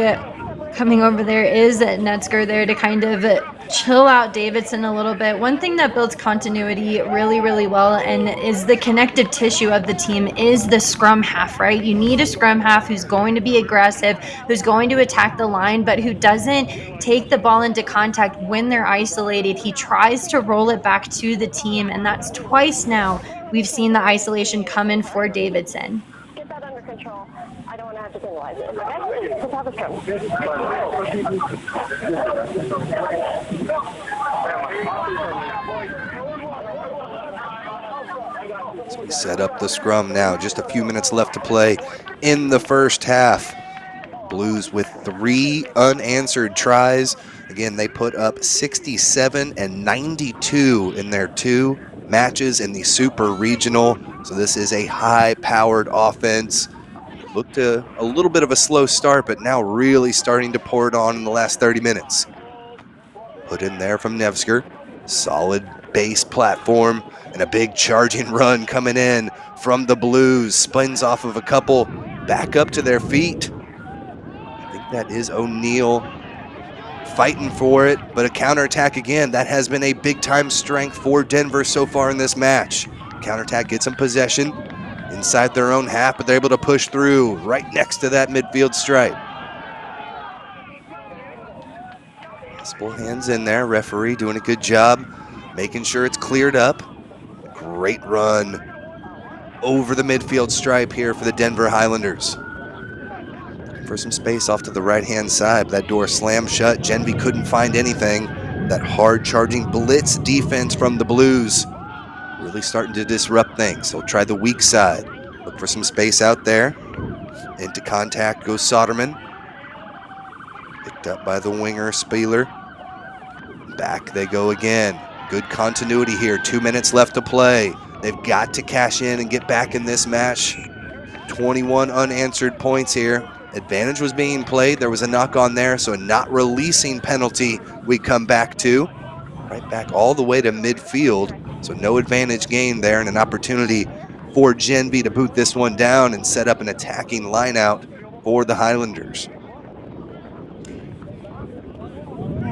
Speaker 2: coming over there is Netsker there to kind of chill out Davidson a little bit. One thing that builds continuity really, really well and is the connective tissue of the team is the scrum half, right? You need a scrum half who's going to be aggressive, who's going to attack the line, but who doesn't take the ball into contact when they're isolated. He tries to roll it back to the team, and that's twice now we've seen the isolation come in for Davidson.
Speaker 3: Get that under control. I don't want to have to penalize it, okay? Let's have a scrum.
Speaker 1: So we set up the scrum now. Just a few minutes left to play in the first half. Blues with 3 unanswered tries. Again, they put up 67 and 92 in their 2 matches in the Super Regional. So this is a high-powered offense. Looked a little bit of a slow start, but now really starting to pour it on in the last 30 minutes. Put in there from Nevsker. Solid base platform and a big charging run coming in from the Blues. Spins off of a couple, back up to their feet. I think that is O'Neill fighting for it, but a counterattack again. That has been a big-time strength for Denver so far in this match. Counterattack gets some possession inside their own half, but they're able to push through right next to that midfield stripe. Possible hands in there. Referee doing a good job making sure it's cleared up. Great run over the midfield stripe here for the Denver Highlanders. Looking for some space off to the right-hand side. That door slammed shut. Genvy couldn't find anything. That hard-charging blitz defense from the Blues really starting to disrupt things. So try the weak side. Look for some space out there. Into contact goes Soderman. Picked up by the winger, Spieler. Back they go again. Good continuity here. 2 minutes left to play. They've got to cash in and get back in this match. 21 unanswered points here. Advantage was being played. There was a knock on there, so a not releasing penalty we come back to. Right back all the way to midfield. So no advantage gained there, and an opportunity for Genvy to boot this one down and set up an attacking line out for the Highlanders.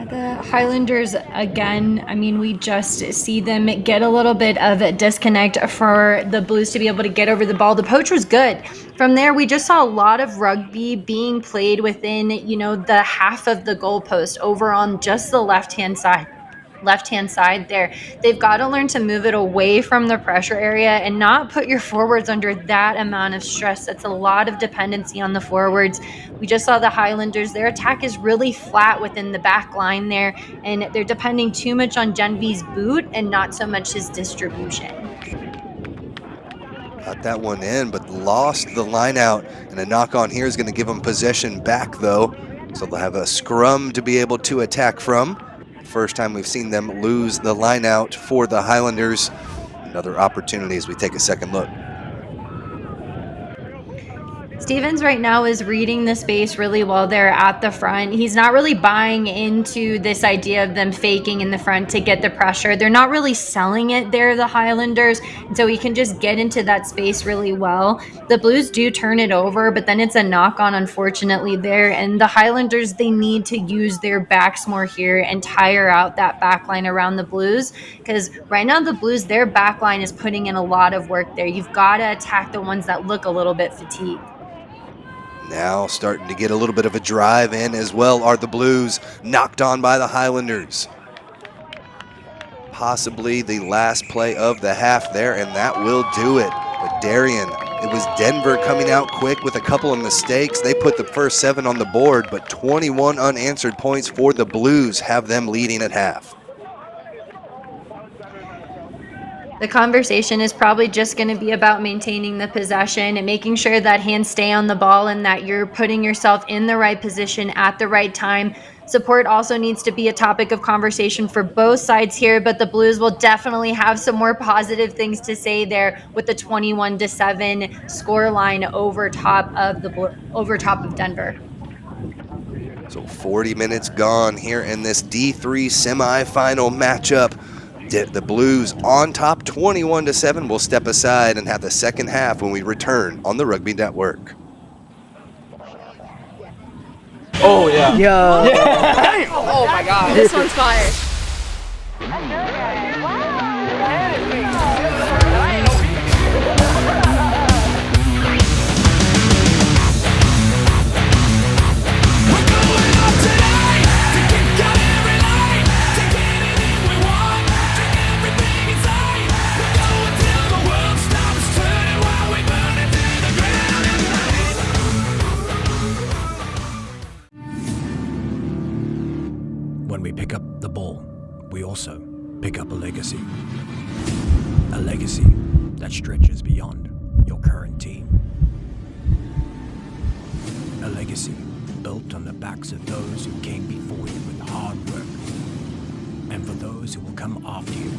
Speaker 2: The Highlanders, again, I mean, we just see them get a little bit of a disconnect for the Blues to be able to get over the ball. The poach was good. From there, we just saw a lot of rugby being played within, the half of the goalpost over on just the left-hand side. left-hand side there. They've got to learn to move it away from the pressure area and not put your forwards under that amount of stress. That's a lot of dependency on the forwards. We just saw the Highlanders. Their attack is really flat within the back line there, and they're depending too much on Genvy's boot and not so much his distribution.
Speaker 1: Got that one in, but lost the line out, and a knock on here is going to give them possession back, though. So they'll have a scrum to be able to attack from. First time we've seen them lose the line out for the Highlanders. Another opportunity as we take a second look.
Speaker 2: Stevens right now is reading the space really well there at the front. He's not really buying into this idea of them faking in the front to get the pressure. They're not really selling it there, the Highlanders, and so he can just get into that space really well. The Blues do turn it over, but then it's a knock-on, unfortunately, there, and the Highlanders, they need to use their backs more here and tire out that back line around the Blues, because right now the Blues, their back line is putting in a lot of work there. You've got to attack the ones that look a little bit fatigued.
Speaker 1: Now starting to get a little bit of a drive in as well are the Blues, knocked on by the Highlanders. Possibly the last play of the half there, and that will do it. But Darian, it was Denver coming out quick with a couple of mistakes. They put the first 7 on the board, but 21 unanswered points for the Blues have them leading at half.
Speaker 2: The conversation is probably just going to be about maintaining the possession and making sure that hands stay on the ball and that you're putting yourself in the right position at the right time. Support also needs to be a topic of conversation for both sides here, but the Blues will definitely have some more positive things to say there with the 21-7 scoreline over top of Denver.
Speaker 1: So 40 minutes gone here in this D3 semifinal matchup. The Blues on top 21-7. We'll step aside and have the second half when we return on the Rugby Network.
Speaker 5: Oh, yeah.
Speaker 6: Yo.
Speaker 5: Yeah. Oh, my God.
Speaker 6: This one's fire.
Speaker 7: When we pick up the ball, we also pick up a legacy. A legacy that stretches beyond your current team. A legacy built on the backs of those who came before you with hard work. And for those who will come after you,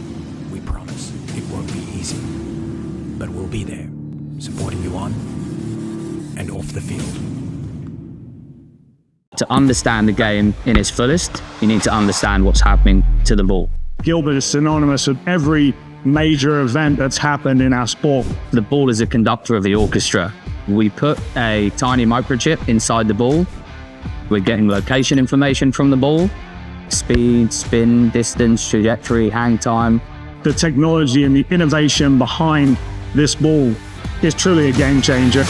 Speaker 7: we promise it won't be easy. But we'll be there, supporting you on and off the field.
Speaker 8: To understand the game in its fullest, you need to understand what's happening to the ball.
Speaker 9: Gilbert is synonymous with every major event that's happened in our sport.
Speaker 8: The ball is a conductor of the orchestra. We put a tiny microchip inside the ball. We're getting location information from the ball, speed, spin, distance, trajectory, hang time.
Speaker 9: The technology and the innovation behind this ball is truly a game changer.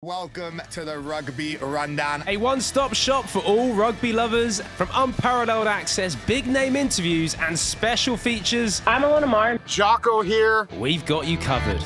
Speaker 6: Welcome to the Rugby Rundown.
Speaker 10: A one-stop shop for all rugby lovers. From unparalleled access, big-name interviews, and special features.
Speaker 3: I'm Alana Marr.
Speaker 6: Jocko here.
Speaker 10: We've got you covered.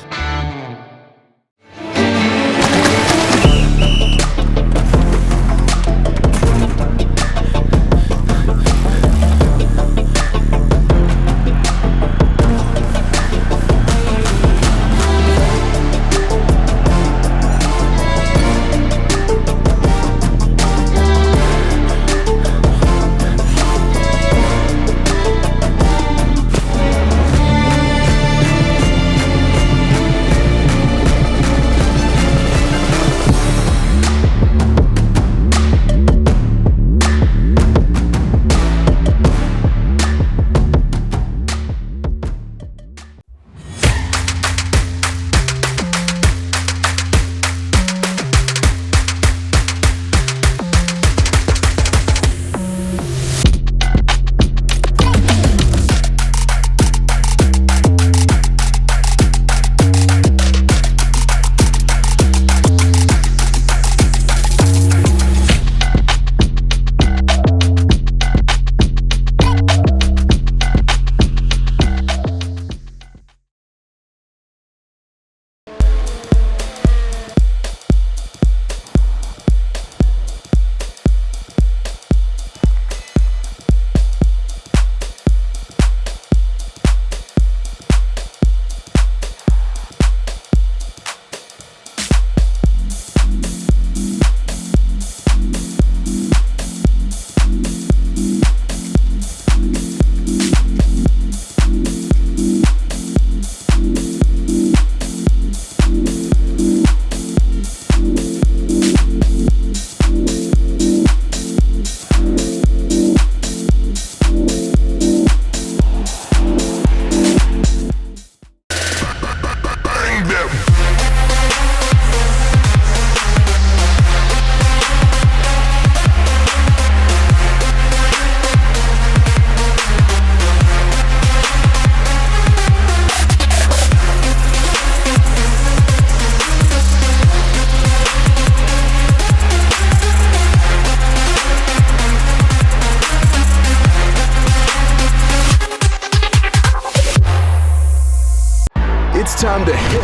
Speaker 6: It's time to hit.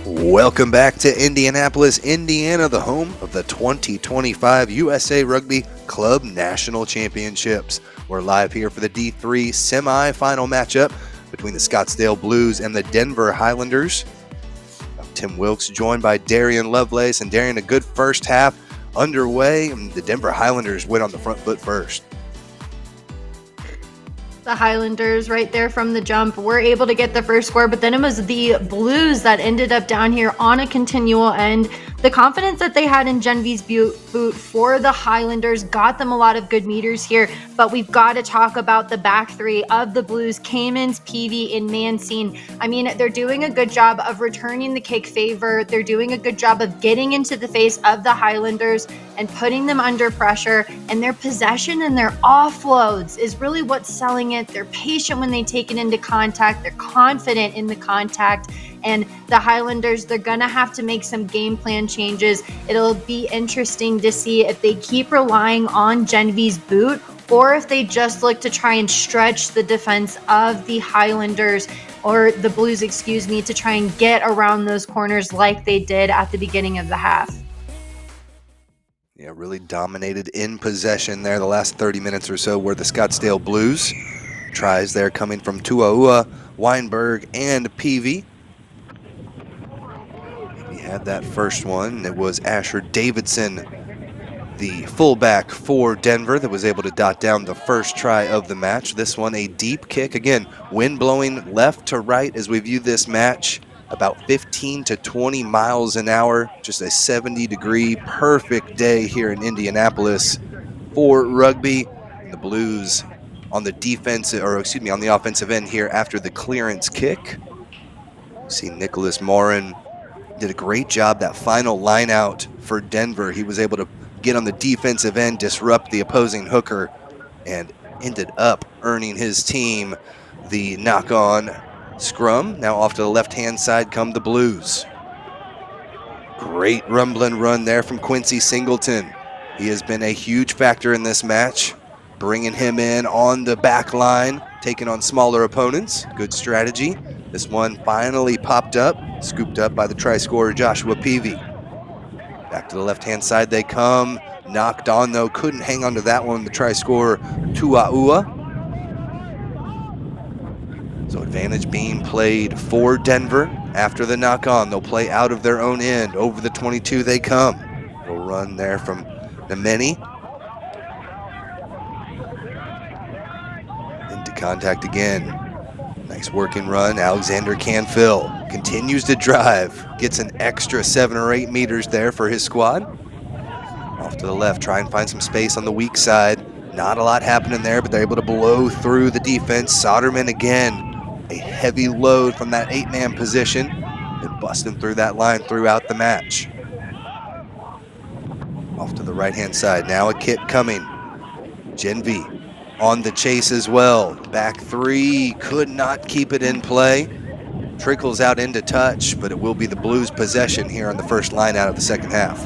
Speaker 1: Welcome back to Indianapolis, Indiana, the home of the 2025 USA Rugby Club National Championships. We're live here for the D3 semi-final matchup between the Scottsdale Blues and the Denver Highlanders. I'm Tim Wilkes, joined by Darian Lovelace. And Darian, a good first half underway. The Denver Highlanders went on the front foot first.
Speaker 2: The Highlanders right there from the jump were able to get the first score, but then it was the Blues that ended up down here on a continual end. The confidence that they had in Genevieve's boot for the Highlanders got them a lot of good meters here, but we've got to talk about the back three of the Blues, Kamens, Peavy, and Mancine. I mean, they're doing a good job of returning the kick favor. They're doing a good job of getting into the face of the Highlanders and putting them under pressure, and their possession and their offloads is really what's selling it. They're patient when they take it into contact. They're confident in the contact. And the Highlanders, they're going to have to make some game plan changes. It'll be interesting to see if they keep relying on Genevieve's boot or if they just look to try and stretch the defense of the Highlanders or the Blues, to try and get around those corners like they did at the beginning of the half.
Speaker 1: Yeah, really dominated in possession there the last 30 minutes or so were the Scottsdale Blues. Tries there coming from Tuaua, Weinberg, and Peavy. We had that first one. It was Asher Davidson, the fullback for Denver, that was able to dot down the first try of the match. This one a deep kick. Again, wind blowing left to right as we view this match. About 15 to 20 miles an hour. Just a 70-degree perfect day here in Indianapolis for rugby. And the Blues on the on the offensive end here after the clearance kick. See Nicholas Morin did a great job that final line out for Denver. He was able to get on the defensive end, disrupt the opposing hooker, and ended up earning his team the knock-on scrum. Now off to the left-hand side come the Blues. Great rumbling run there from Quincy Singleton. He has been a huge factor in this match, bringing him in on the back line, taking on smaller opponents. Good strategy. This one finally popped up, scooped up by the try scorer Joshua Peavy. Back to the left-hand side they come. Knocked on, though. Couldn't hang on to that one, the try scorer Tuaua. So advantage being played for Denver. After the knock-on, they'll play out of their own end. Over the 22 they come. Little run there from Nemeni. Into contact again. Nice working run. Alexander Canfill continues to drive. Gets an extra 7 or 8 meters there for his squad. Off to the left, try and find some space on the weak side. Not a lot happening there, but they're able to blow through the defense. Soderman again. A heavy load from that 8-man position and busting through that line throughout the match. Off to the right-hand side. Now a kick coming. Genvy on the chase as well. Back 3, could not keep it in play. Trickles out into touch, but it will be the Blues' possession here on the first line out of the second half.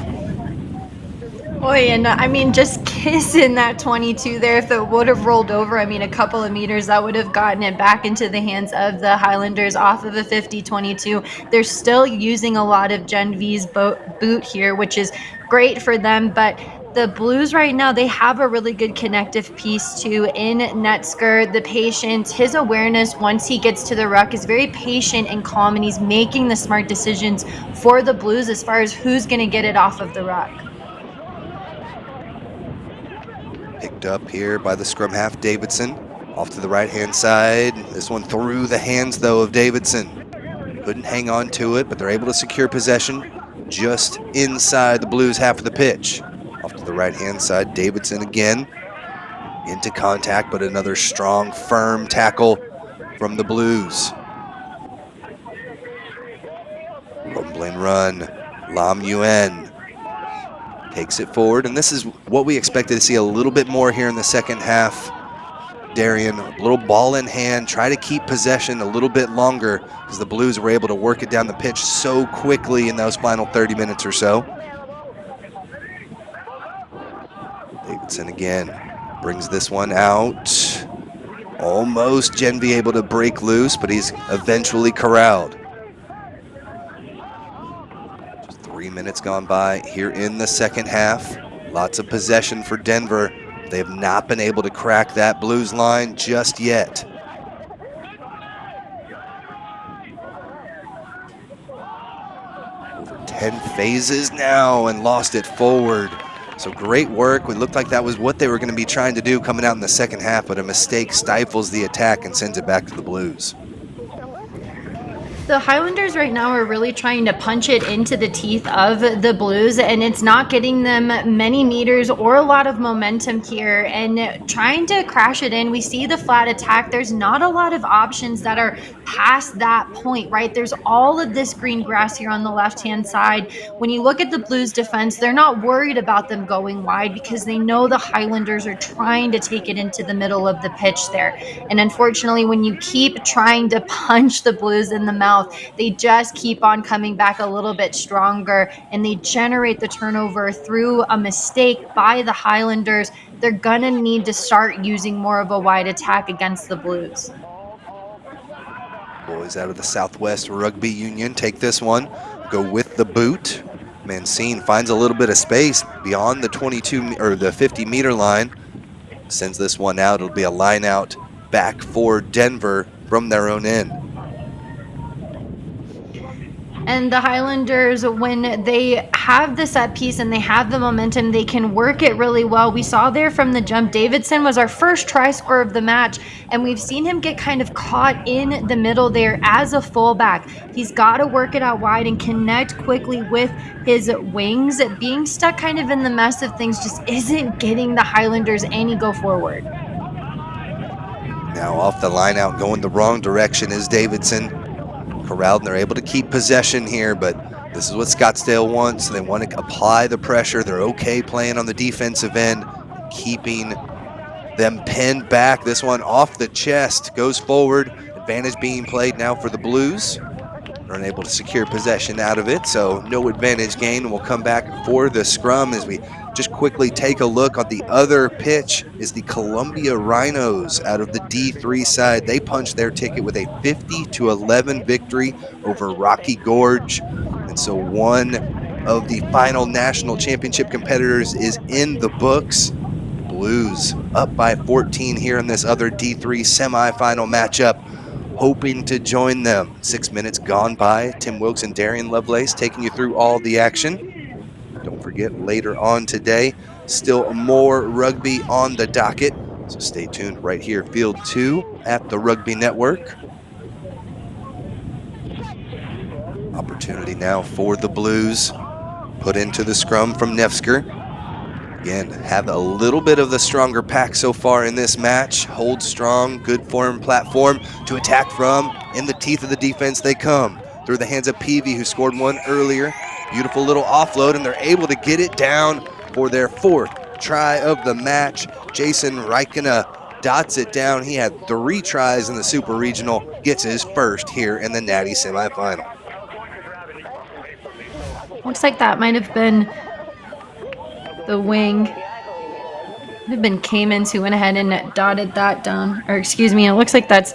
Speaker 2: Boy, and I mean, just kissing that 22 there. If it would have rolled over, I mean, a couple of meters, that would have gotten it back into the hands of the Highlanders off of a 50-22. They're still using a lot of Gen V's boot here, which is great for them, but the Blues right now, they have a really good connective piece too in Netsker. The patience, his awareness once he gets to the ruck is very patient and calm, and he's making the smart decisions for the Blues as far as who's going to get it off of the ruck.
Speaker 1: Picked up here by the scrum half, Davidson. Off to the right-hand side. This one through the hands, though, of Davidson. Couldn't hang on to it, but they're able to secure possession just inside the Blues half of the pitch. Off to the right-hand side, Davidson again. Into contact, but another strong, firm tackle from the Blues. Rumbling run. Lam Yuen takes it forward, and this is what we expected to see a little bit more here in the second half. Darian, a little ball in hand, try to keep possession a little bit longer because the Blues were able to work it down the pitch so quickly in those final 30 minutes or so. Davidson again brings this one out. Almost Genvy able to break loose, but he's eventually corralled. 3 minutes gone by here in the second half. Lots of possession for Denver. They have not been able to crack that Blues line just yet. Over 10 phases now and lost it forward. So great work. It looked like that was what they were going to be trying to do coming out in the second half, but a mistake stifles the attack and sends it back to the Blues.
Speaker 2: The Highlanders right now are really trying to punch it into the teeth of the Blues, and it's not getting them many meters or a lot of momentum here, and trying to crash it in. We see the flat attack. There's not a lot of options that are past that point, right? There's all of this green grass here on the left-hand side. When you look at the Blues defense, they're not worried about them going wide because they know the Highlanders are trying to take it into the middle of the pitch there. And unfortunately, when you keep trying to punch the Blues in the mouth, they just keep on coming back a little bit stronger, and they generate the turnover through a mistake by the Highlanders. They're gonna need to start using more of a wide attack against the Blues.
Speaker 1: Boys out of the Southwest Rugby Union take this one, go with the boot. Mancine finds a little bit of space beyond the 22 or the 50-meter line, sends this one out. It'll be a line out back for Denver from their own end.
Speaker 2: And the Highlanders, when they have the set piece and they have the momentum, they can work it really well. We saw there from the jump, Davidson was our first try scorer of the match, and we've seen him get kind of caught in the middle there as a fullback. He's got to work it out wide and connect quickly with his wings. Being stuck kind of in the mess of things just isn't getting the Highlanders any go forward.
Speaker 1: Now off the line out, going the wrong direction is Davidson. corralled and they're able to keep possession here, but this is what Scottsdale wants. They want to apply the pressure. They're okay playing on the defensive end, keeping them pinned back. This one off the chest, goes forward. Advantage being played now for the Blues. They're unable to secure possession out of it, so no advantage gain. And we'll come back for the scrum as we just quickly take a look. On the other pitch is the Columbia Rhinos out of the D3 side. They punched their ticket with a 50-11 victory over Rocky Gorge. And so one of the final national championship competitors is in the books. Blues up by 14 here in this other D3 semifinal matchup, hoping to join them. 6 minutes gone by. Tim Wilkes and Darian Lovelace taking you through all the action. Don't forget, later on today, still more rugby on the docket. So stay tuned right here, Field 2 at the Rugby Network. Opportunity now for the Blues. Put into the scrum from Nevsker. Again, have a little bit of the stronger pack so far in this match. Hold strong, good form platform to attack from. In the teeth of the defense they come. Through the hands of Peavy, who scored one earlier. Beautiful little offload, and they're able to get it down for their 4th try of the match. Jason Reikena dots it down. He had 3 tries in the Super Regional, gets his first here in the Natty semifinal.
Speaker 2: Looks like that might have been the wing. Might have been Kamens who went ahead and dotted that down. Or excuse me, it looks like that's...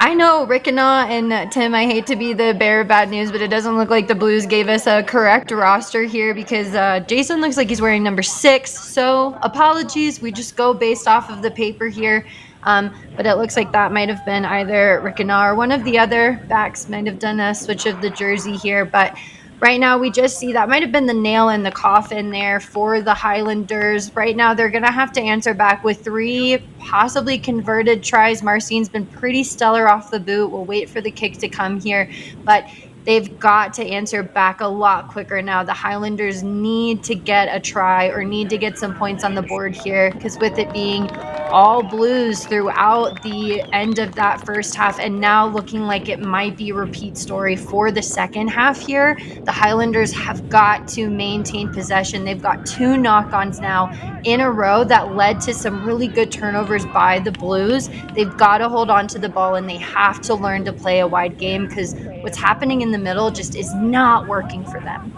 Speaker 2: I know, Rickena and Tim, I hate to be the bearer of bad news, but it doesn't look like the Blues gave us a correct roster here because Jason looks like he's wearing number 6. So apologies, we just go based off of the paper here. But it looks like that might have been either Rickena or one of the other backs might have done a switch of the jersey here. But right now, we just see that might have been the nail in the coffin there for the Highlanders. Right now, they're going to have to answer back with 3 possibly converted tries. Marcine's been pretty stellar off the boot. We'll wait for the kick to come here, but they've got to answer back a lot quicker now. The Highlanders need to get a try or need to get some points on the board here because with it being all Blues throughout the end of that first half and now looking like it might be a repeat story for the second half here, the Highlanders have got to maintain possession. They've got 2 knock-ons now in a row that led to some really good turnovers by the Blues. They've got to hold on to the ball and they have to learn to play a wide game because what's happening in the middle just is not working for them.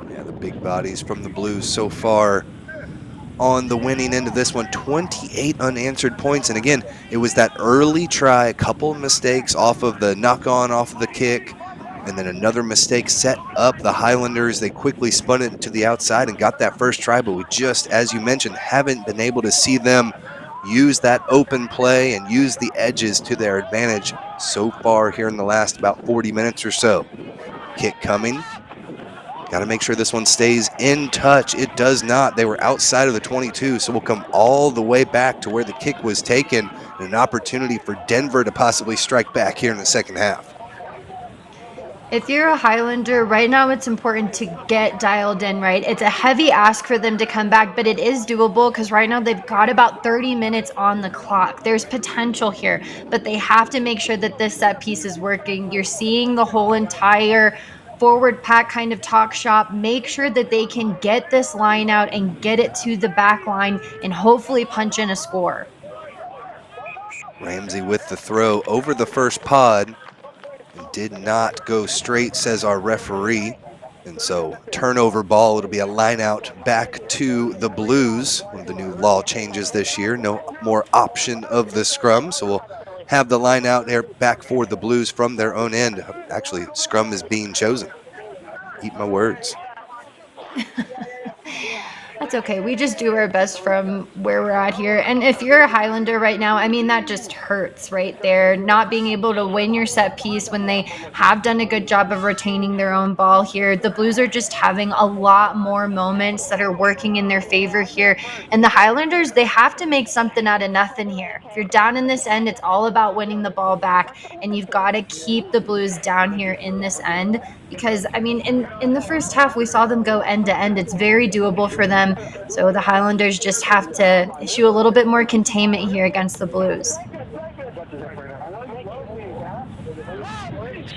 Speaker 1: Yeah, the big bodies from the Blues so far on the winning end of this one, 28 unanswered points. And again, it was that early try, a couple of mistakes off of the knock-on, off of the kick, and then another mistake set up the Highlanders. They quickly spun it to the outside and got that first try, but we just, as you mentioned, haven't been able to see them use that open play and use the edges to their advantage so far here in the last about 40 minutes or so. Kick coming. Got to make sure this one stays in touch. It does not. They were outside of the 22, so we'll come all the way back to where the kick was taken, and an opportunity for Denver to possibly strike back here in the second half.
Speaker 2: If you're a Highlander, right now it's important to get dialed in, right? It's a heavy ask for them to come back, but it is doable because right now they've got about 30 minutes on the clock. There's potential here, but they have to make sure that this set piece is working. You're seeing the whole entire forward pack kind of talk shop. Make sure that they can get this line out and get it to the back line and hopefully punch in a score.
Speaker 1: Ramsey with the throw over the first pod. Did not go straight, says our referee. And so turnover ball, it'll be a line out back to the Blues. One of the new law changes this year, no more option of the scrum. So we'll have the line out there back for the Blues from their own end. Actually, scrum is being chosen. Eat my words.
Speaker 2: That's okay. We just do our best from where we're at here. And if you're a Highlander right now, I mean, that just hurts right there. Not being able to win your set piece when they have done a good job of retaining their own ball here. The Blues are just having a lot more moments that are working in their favor here. And the Highlanders, they have to make something out of nothing here. If you're down in this end, it's all about winning the ball back. And you've got to keep the Blues down here in this end. Because, I mean, in the first half, we saw them go end to end. It's very doable for them. So the Highlanders just have to issue a little bit more containment here against the Blues.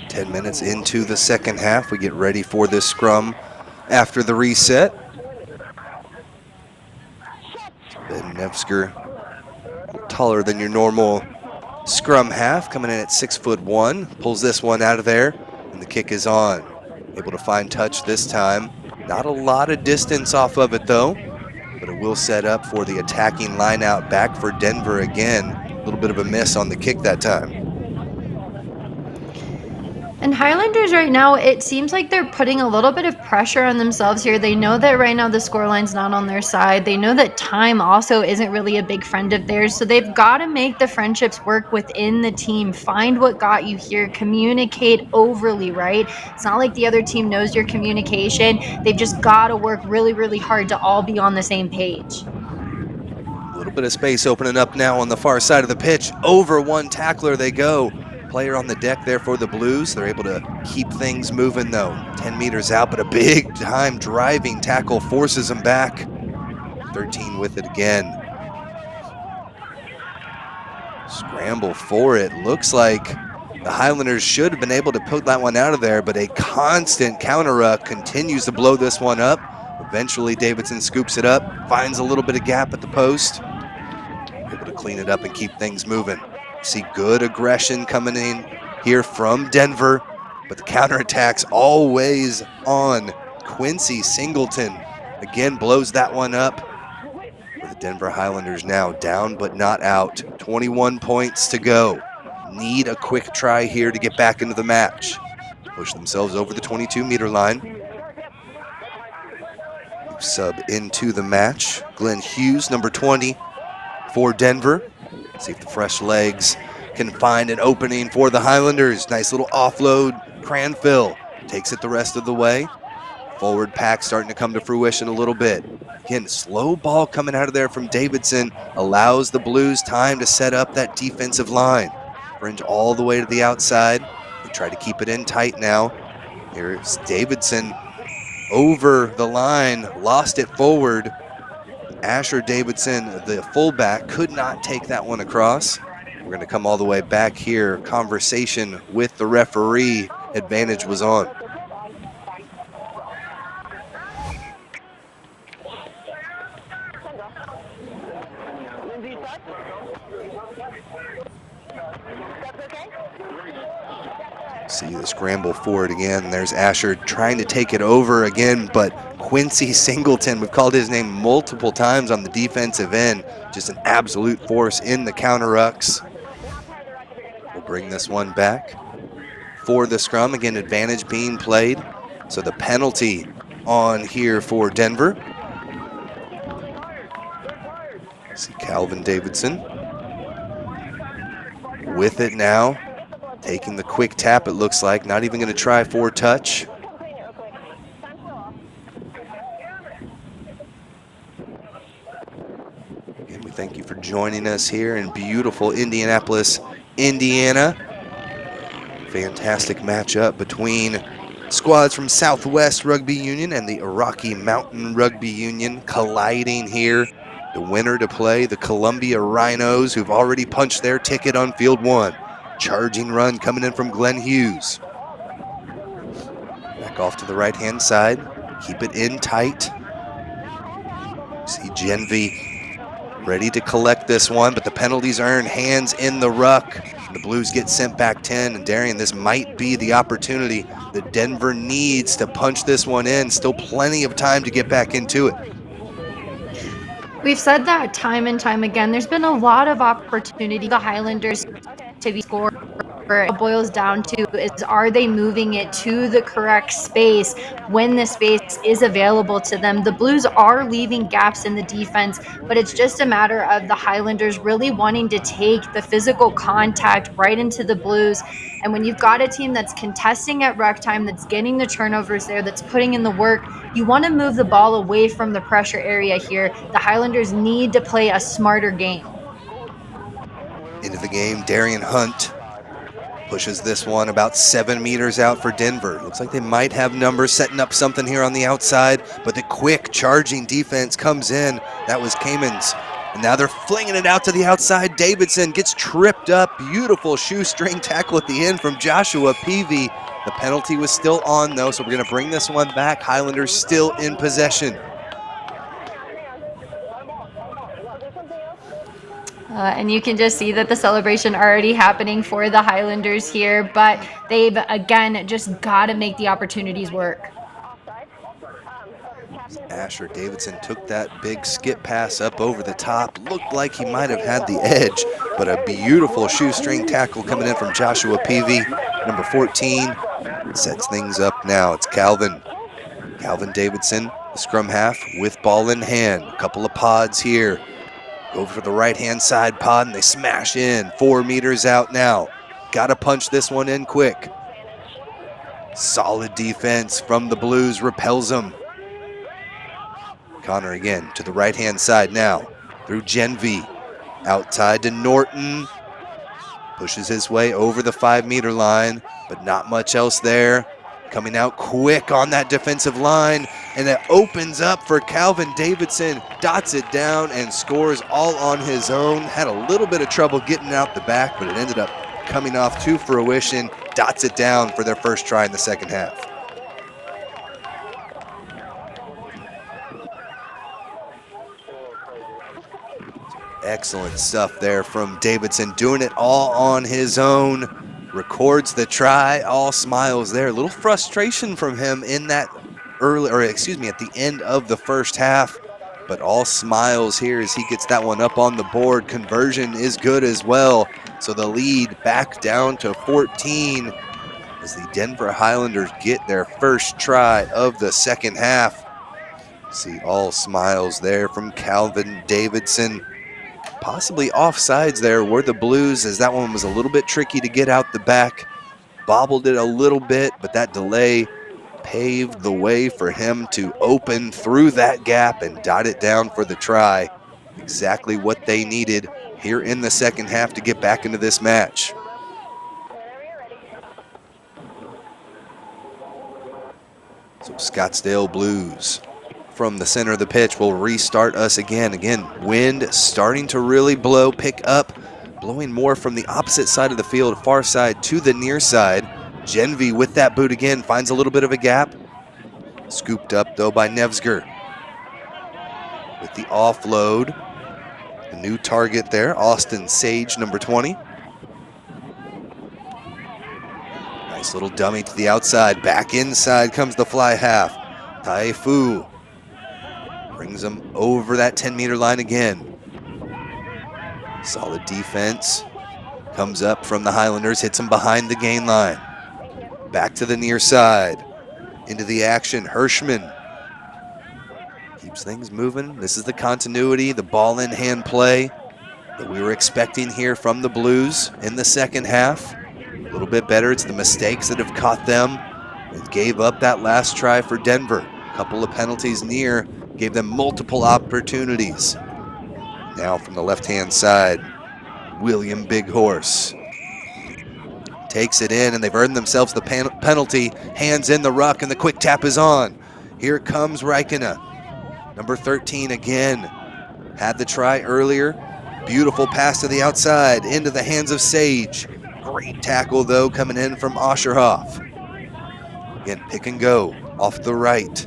Speaker 1: 10 minutes into the second half. We get ready for this scrum after the reset. Ben Nevsker, taller than your normal scrum half, coming in at 6'1", pulls this one out of there, and the kick is on. Able to find touch this time. Not a lot of distance off of it though, but it will set up for the attacking line out back for Denver again. A little bit of a miss on the kick that time.
Speaker 2: And Highlanders right now, it seems like they're putting a little bit of pressure on themselves here. They know that right now the scoreline's not on their side. They know that time also isn't really a big friend of theirs. So they've got to make the friendships work within the team. Find what got you here. Communicate overly, right? It's not like the other team knows your communication. They've just got to work really, really hard to all be on the same page.
Speaker 1: A little bit of space opening up now on the far side of the pitch. Over one tackler they go. Player on the deck there for the Blues. They're able to keep things moving though. 10 meters out, but a big time driving tackle forces them back. 13 with it again. Scramble for it. Looks like the Highlanders should have been able to put that one out of there, but a constant counter ruck continues to blow this one up. Eventually Davidson scoops it up, finds a little bit of gap at the post. Able to clean it up and keep things moving. See good aggression coming in here from Denver, but the counterattack's always on. Quincy Singleton again blows that one up. For the Denver Highlanders now down but not out. 21 points to go. Need a quick try here to get back into the match. Push themselves over the 22-meter line. Sub into the match. Glenn Hughes, number 20 for Denver. See if the fresh legs can find an opening for the Highlanders. Nice little offload. Cranfill takes it the rest of the way. Forward pack starting to come to fruition a little bit. Again, slow ball coming out of there from Davidson allows the Blues time to set up that defensive line. Fringe all the way to the outside. They try to keep it in tight now. Here's Davidson over the line, lost it forward. Asher Davidson, the fullback, could not take that one across. We're going to come all the way back here. Conversation with the referee. Advantage was on. See the scramble for it again. There's Asher trying to take it over again, but Quincy Singleton, we've called his name multiple times on the defensive end. Just an absolute force in the counter rucks. We'll bring this one back for the scrum. Again, advantage being played. So the penalty on here for Denver. See Calvin Davidson with it now. Taking the quick tap, it looks like. Not even going to try for touch. Again, we thank you for joining us here in beautiful Indianapolis, Indiana. Fantastic matchup between squads from Southwest Rugby Union and the Rocky Mountain Rugby Union colliding here. The winner to play the Columbia Rhinos, who've already punched their ticket on field one. Charging run coming in from Glenn Hughes. Back off to the right-hand side. Keep it in tight. See Genvy ready to collect this one, but the penalty's earned. Hands in the ruck. The Blues get sent back 10. And Darian, this might be the opportunity that Denver needs to punch this one in. Still plenty of time to get back into it.
Speaker 2: We've said that time and time again. There's been a lot of opportunity. The Highlanders to be scored. It boils down to is, are they moving it to the correct space when the space is available to them? The Blues are leaving gaps in the defense, but it's just a matter of the Highlanders really wanting to take the physical contact right into the Blues. And when you've got a team that's contesting at ruck time, that's getting the turnovers there, that's putting in the work, you want to move the ball away from the pressure area here. The Highlanders need to play a smarter game.
Speaker 1: Into the game, Darian Hunt pushes this one about 7 meters out for Denver. Looks like they might have numbers setting up something here on the outside, but the quick charging defense comes in. That was Cayman's And now they're flinging it out to the outside. Davidson gets tripped up. Beautiful shoestring tackle at the end from Joshua Peavy. The penalty was still on, though, so we're going to bring this one back. Highlanders still in possession.
Speaker 2: And you can just see that the celebration already happening for the Highlanders here, but they've, again, just got to make the opportunities work.
Speaker 1: Asher Davidson took that big skip pass up over the top. Looked like he might have had the edge, but a beautiful shoestring tackle coming in from Joshua Peavy. Number 14 sets things up now. It's Calvin Davidson, the scrum half with ball in hand. A couple of pods here. Go for the right-hand side pod, and they smash in. 4 meters out now. Got to punch this one in quick. Solid defense from the Blues, repels them. Connor again to the right-hand side now. Through Genvy. Outside to Norton. Pushes his way over the 5-meter line, but not much else there. Coming out quick on that defensive line, and it opens up for Calvin Davidson, dots it down and scores all on his own. Had a little bit of trouble getting out the back, but it ended up coming off to fruition. Dots it down for their first try in the second half. Excellent stuff there from Davidson, doing it all on his own. Records the try, all smiles there. A little frustration from him in that at the end of the first half, but all smiles here as he gets that one up on the board. Conversion is good as well, so the lead back down to 14 as the Denver Highlanders get their first try of the second half. See all smiles there from Calvin Davidson. Possibly offsides there were the Blues, as that one was a little bit tricky to get out the back. Bobbled it a little bit, but that delay paved the way for him to open through that gap and dot it down for the try. Exactly what they needed here in the second half to get back into this match. So Scottsdale Blues from the center of the pitch will restart us again. Wind starting to really blow, pick up, blowing more from the opposite side of the field, far side to the near side. Genvy with that boot again, finds a little bit of a gap. Scooped up though by Nevsger. With the offload, the new target there, Austin Sage, number 20. Nice little dummy to the outside, back inside comes the fly half. Taifu brings them over that 10-meter line again. Solid defense. Comes up from the Highlanders, hits them behind the gain line. Back to the near side. Into the action, Hirschman. Keeps things moving. This is the continuity, the ball in hand play that we were expecting here from the Blues in the second half. A little bit better, it's the mistakes that have caught them. It gave up that last try for Denver. A couple of penalties near. Gave them multiple opportunities. Now from the left-hand side, William Big Horse takes it in, and they've earned themselves the penalty. Hands in the ruck, and the quick tap is on. Here comes Räikkönen. Number 13 again. Had the try earlier. Beautiful pass to the outside, into the hands of Sage. Great tackle, though, coming in from Oscherhoff. Again, pick and go, off the right.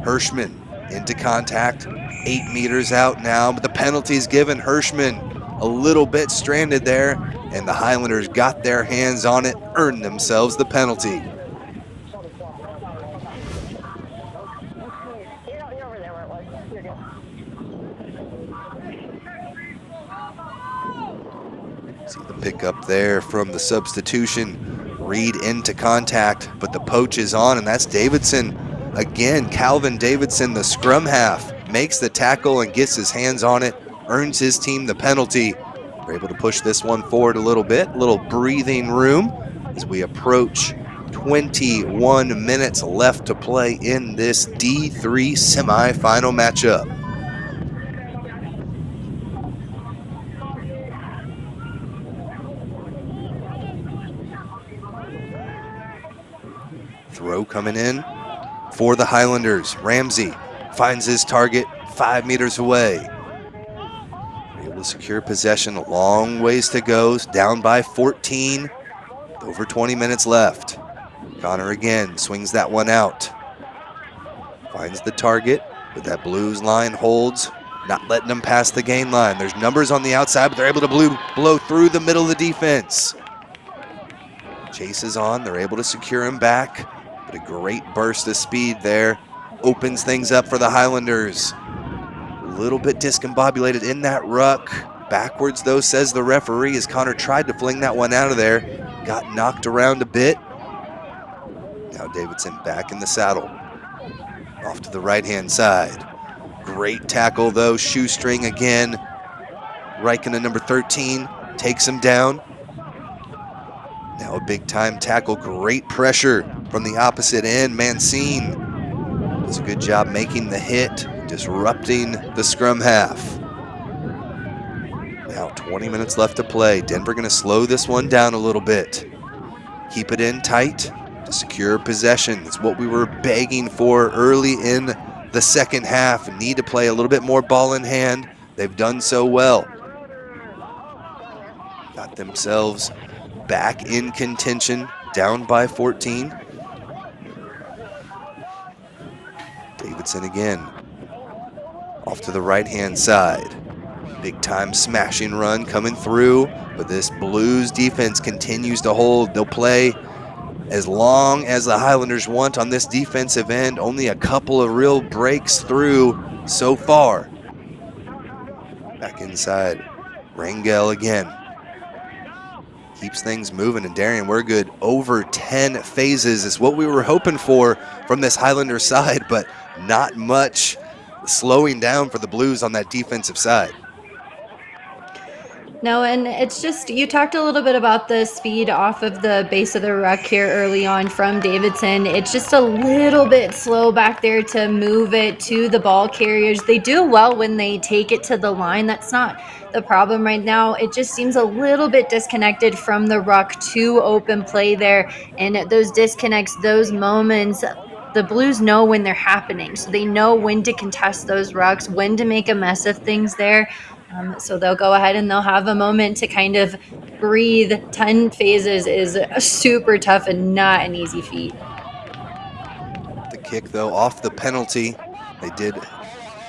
Speaker 1: Hirschman into contact, 8 meters out now, but the penalty's given. Hirschman a little bit stranded there, and the Highlanders got their hands on it, earned themselves the penalty. See the pickup there from the substitution. Reed into contact, but the poach is on, and that's Davidson. Again, Calvin Davidson, the scrum half, makes the tackle and gets his hands on it, earns his team the penalty. We're able to push this one forward a little bit, a little breathing room as we approach 21 minutes left to play in this D3 semifinal matchup. Throw coming in for the Highlanders. Ramsey finds his target 5 meters away. able to secure possession. A long ways to go. Down by 14. Over 20 minutes left. Connor again swings that one out. Finds the target, but that Blues line holds, not letting them pass the gain line. There's numbers on the outside, but they're able to blow through the middle of the defense. Chase is on. They're able to secure him back, but a great burst of speed there opens things up for the Highlanders. A little bit discombobulated in that ruck. Backwards, though, says the referee, as Connor tried to fling that one out of there. Got knocked around a bit. Now Davidson back in the saddle. Off to the right-hand side. Great tackle, though. Shoestring again. Reichen, number 13, takes him down. Now a big-time tackle. Great pressure from the opposite end. Mancine does a good job making the hit, disrupting the scrum half. Now 20 minutes left to play. Denver going to slow this one down a little bit. Keep it in tight to secure possession. It's what we were begging for early in the second half. Need to play a little bit more ball in hand. They've done so well. Got themselves back in contention, down by 14. Davidson again. Off to the right-hand side. Big time smashing run coming through, but this Blues defense continues to hold. They'll play as long as the Highlanders want on this defensive end. Only a couple of real breaks through so far. Back inside. Rangel again. Keeps things moving, and Darian, we're good. Over 10 phases is what we were hoping for from this Highlander side, but not much slowing down for the Blues on that defensive side.
Speaker 2: No, and it's just, you talked a little bit about the speed off of the base of the ruck here early on from Davidson. It's just a little bit slow back there to move it to the ball carriers. They do well when they take it to the line. That's not the problem right now. It just seems a little bit disconnected from the ruck to open play there. And those disconnects, those moments, the Blues know when they're happening. So they know when to contest those rucks, when to make a mess of things there. So they'll go ahead and they'll have a moment to kind of breathe. 10 phases is super tough and not an easy feat.
Speaker 1: The kick, though, off the penalty. They did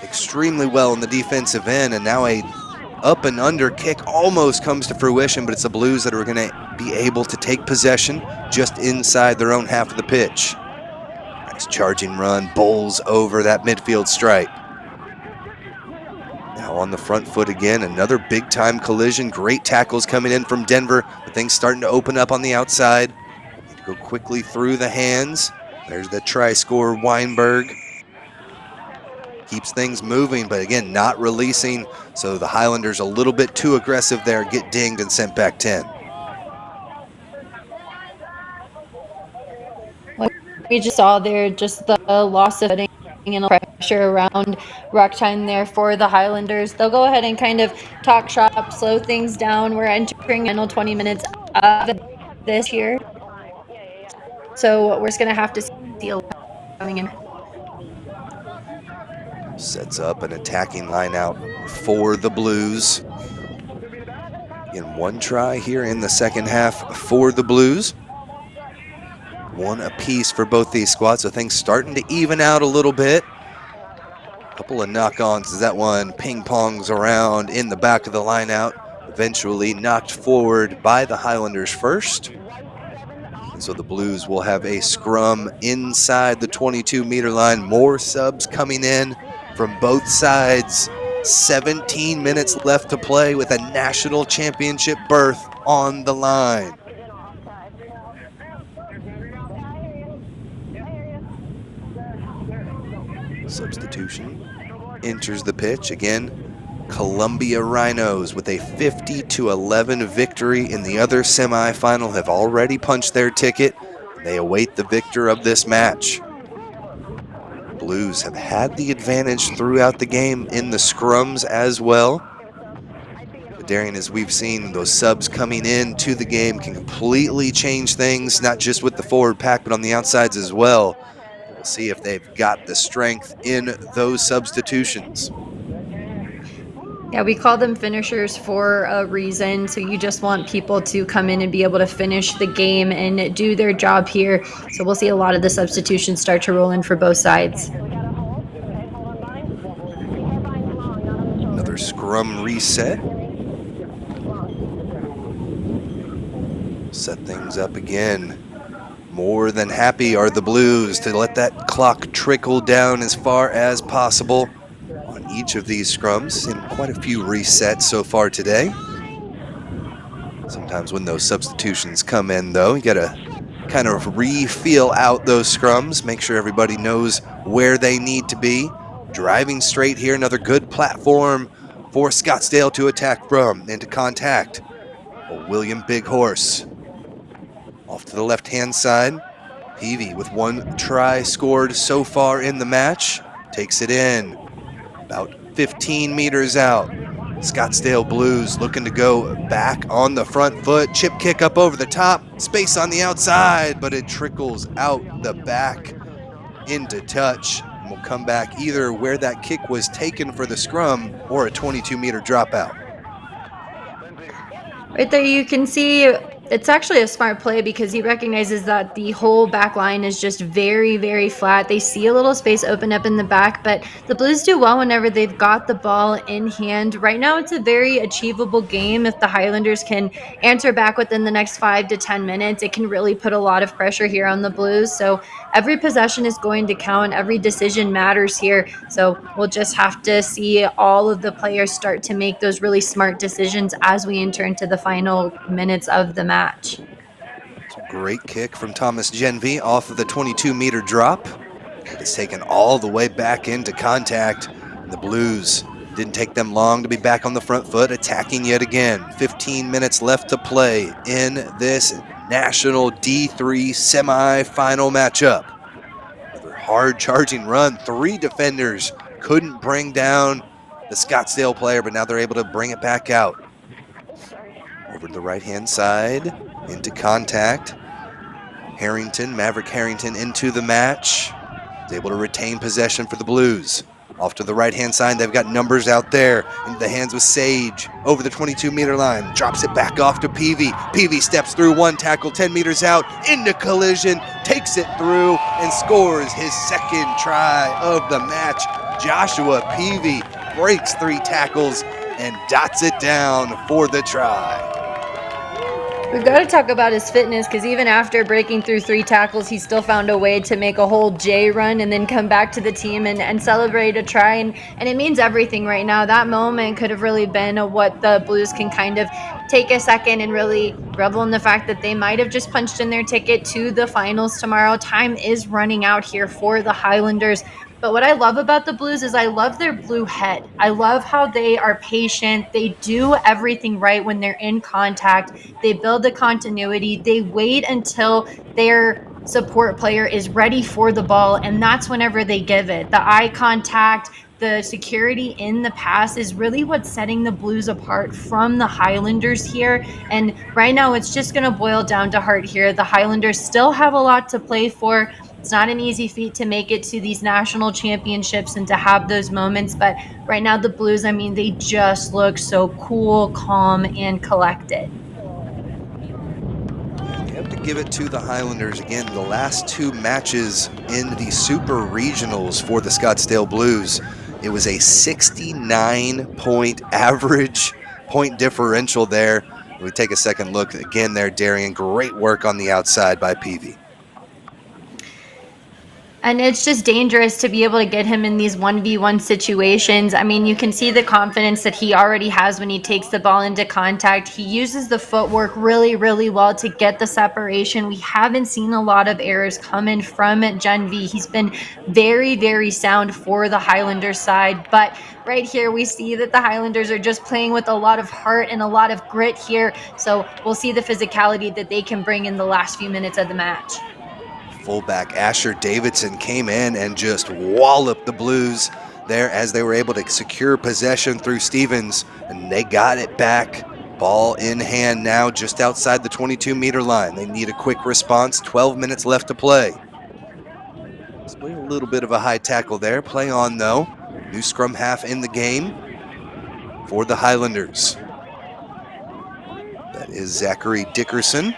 Speaker 1: extremely well in the defensive end, and now a up and under kick almost comes to fruition, but it's the Blues that are going to be able to take possession just inside their own half of the pitch. Nice charging run, bowls over that midfield stripe. Now on the front foot again, another big-time collision. Great tackles coming in from Denver, but things starting to open up on the outside. Need to go quickly through the hands. There's the try scorer, Weinberg. Keeps things moving, but again, not releasing. So the Highlanders a little bit too aggressive there, get dinged and sent back 10.
Speaker 2: We just saw there just the loss of footing and pressure around ruck time there for the Highlanders. They'll go ahead and kind of talk shop, slow things down. We're entering the final 20 minutes of this here. So we're just going to have to see a lot coming in.
Speaker 1: Sets up an attacking line out for the Blues. Again, one try here in the second half for the Blues. One apiece for both these squads, so things starting to even out a little bit. Couple of knock-ons as that one ping-pongs around in the back of the line out. Eventually knocked forward by the Highlanders first. And so the Blues will have a scrum inside the 22-meter line. More subs coming in from both sides. 17 minutes left to play with a national championship berth on the line. Substitution enters the pitch. Again, Columbia Rhinos with a 50-11 victory in the other semifinal have already punched their ticket. They await the victor of this match. Blues have had the advantage throughout the game in the scrums as well. But Darian, as we've seen, those subs coming in to the game can completely change things, not just with the forward pack, but on the outsides as well. We'll see if they've got the strength in those substitutions.
Speaker 2: Yeah, we call them finishers for a reason. So you just want people to come in and be able to finish the game and do their job here. So we'll see a lot of the substitutions start to roll in for both sides.
Speaker 1: Another scrum reset. Set things up again. More than happy are the Blues to let that clock trickle down as far as possible on each of these scrums. And quite a few resets so far today. Sometimes when those substitutions come in, though, you got to kind of re-feel out those scrums, make sure everybody knows where they need to be. Driving straight here, another good platform for Scottsdale to attack from. Into contact. William Big Horse. Off to the left-hand side. Peavy with one try scored so far in the match. Takes it in. About 15 meters out. Scottsdale Blues looking to go back on the front foot. Chip kick up over the top. Space on the outside, but it trickles out the back into touch. And we'll come back either where that kick was taken for the scrum or a 22-meter dropout.
Speaker 2: Right there, you can see it's actually a smart play because he recognizes that the whole back line is just very, very flat. They see a little space open up in the back, but the Blues do well whenever they've got the ball in hand. Right now, it's a very achievable game. If the Highlanders can answer back within the next 5 to 10 minutes, it can really put a lot of pressure here on the Blues. So every possession is going to count. Every decision matters here. So we'll just have to see all of the players start to make those really smart decisions as we enter into the final minutes of the match.
Speaker 1: Great kick from Thomas Genvy off of the 22-meter drop. It's taken all the way back into contact. The Blues didn't take them long to be back on the front foot, attacking yet again. 15 minutes left to play in this National D3 semi-final matchup. Another hard charging run. 3 defenders couldn't bring down the Scottsdale player, but now they're able to bring it back out. Over to the right-hand side, into contact. Maverick Harrington into the match. Is able to retain possession for the Blues. Off to the right-hand side, they've got numbers out there. Into the hands with Sage. Over the 22-meter line. Drops it back off to Peavy. Peavy steps through one tackle, 10 meters out. Into collision. Takes it through and scores his second try of the match. Joshua Peavy breaks 3 tackles and dots it down for the try.
Speaker 2: We've got to talk about his fitness because even after breaking through 3 tackles, he still found a way to make a whole J run and then come back to the team and celebrate a try. And it means everything right now. That moment could have really been what the Blues can kind of take a second and really revel in the fact that they might have just punched in their ticket to the finals tomorrow. Time is running out here for the Highlanders. But what I love about the Blues is I love their blue head. I love how they are patient. They do everything right when they're in contact. They build the continuity. They wait until their support player is ready for the ball, and that's whenever they give it. The eye contact, the security in the pass is really what's setting the Blues apart from the Highlanders here. And right now, it's just going to boil down to heart here. The Highlanders still have a lot to play for. It's not an easy feat to make it to these national championships and to have those moments. But right now, the Blues, I mean, they just look so cool, calm, and collected.
Speaker 1: You have to give it to the Highlanders. Again, the last 2 matches in the Super Regionals for the Scottsdale Blues, it was a 69-point average point differential there. We take a second look again there, Darian. Great work on the outside by Peavy.
Speaker 2: And it's just dangerous to be able to get him in these 1v1 situations. I mean, you can see the confidence that he already has when he takes the ball into contact. He uses the footwork really, really well to get the separation. We haven't seen a lot of errors come in from Genvy. He's been very, very sound for the Highlanders side. But right here, we see that the Highlanders are just playing with a lot of heart and a lot of grit here. So we'll see the physicality that they can bring in the last few minutes of the match.
Speaker 1: Fullback Asher Davidson came in and just walloped the Blues there as they were able to secure possession through Stevens, and they got it back. Ball in hand now just outside the 22-meter line. They need a quick response. 12 minutes left to play. Split a little bit of a high tackle there. Play on, though. New scrum half in the game. for the Highlanders. That is Zachariah Dickerson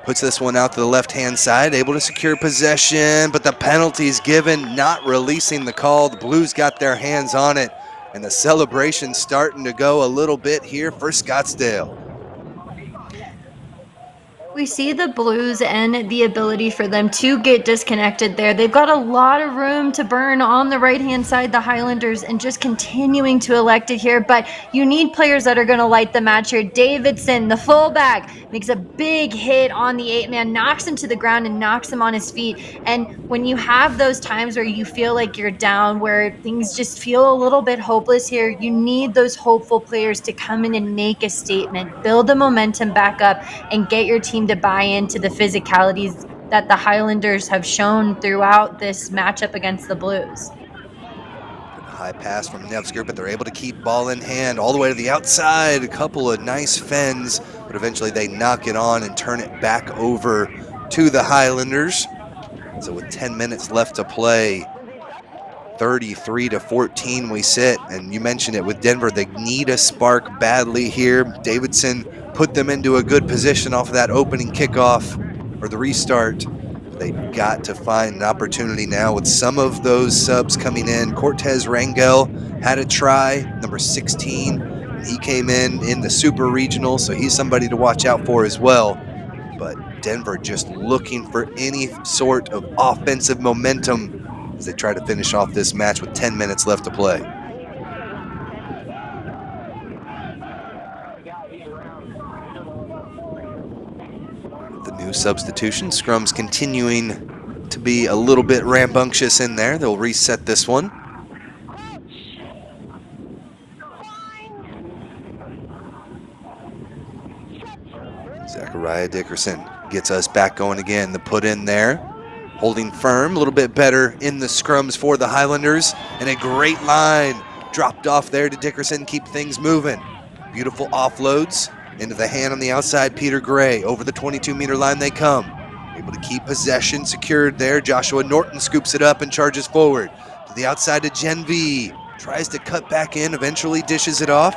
Speaker 1: puts this one out to the left-hand side, able to secure possession, but the penalty's given, not releasing the call. The Blues got their hands on it, and the celebration's starting to go a little bit here for Scottsdale.
Speaker 2: We see the Blues and the ability for them to get disconnected there. They've got a lot of room to burn on the right-hand side, the Highlanders, and just continuing to elect it here. But you need players that are going to light the match here. Davidson, the fullback, makes a big hit on the 8-man, knocks him to the ground and knocks him on his feet. And when you have those times where you feel like you're down, where things just feel a little bit hopeless here, you need those hopeful players to come in and make a statement, build the momentum back up, and get your team to buy into the physicalities that the Highlanders have shown throughout this matchup against the Blues.
Speaker 1: High pass from Nevsker, but they're able to keep ball in hand all the way to the outside. A couple of nice fends, but eventually they knock it on and turn it back over to the Highlanders. So with 10 minutes left to play, 33-14 we sit. And you mentioned it with Denver, they need a spark badly here. Davidson put them into a good position off of that opening kickoff or the restart. They've got to find an opportunity now with some of those subs coming in. Cortez Rangel had a try, number 16. And he came in the Super Regional, so he's somebody to watch out for as well. But Denver just looking for any sort of offensive momentum as they try to finish off this match with 10 minutes left to play. The new substitution, scrums continuing to be a little bit rambunctious in there. They'll reset this one. Zachariah Dickerson gets us back going again. The put in there, holding firm, a little bit better in the scrums for the Highlanders, and a great line dropped off there to Dickerson, keep things moving. Beautiful offloads into the hand on the outside, Peter Gray. Over the 22-meter line they come. Able to keep possession secured there. Joshua Norton scoops it up and charges forward. To the outside to Gen V. Tries to cut back in, eventually dishes it off.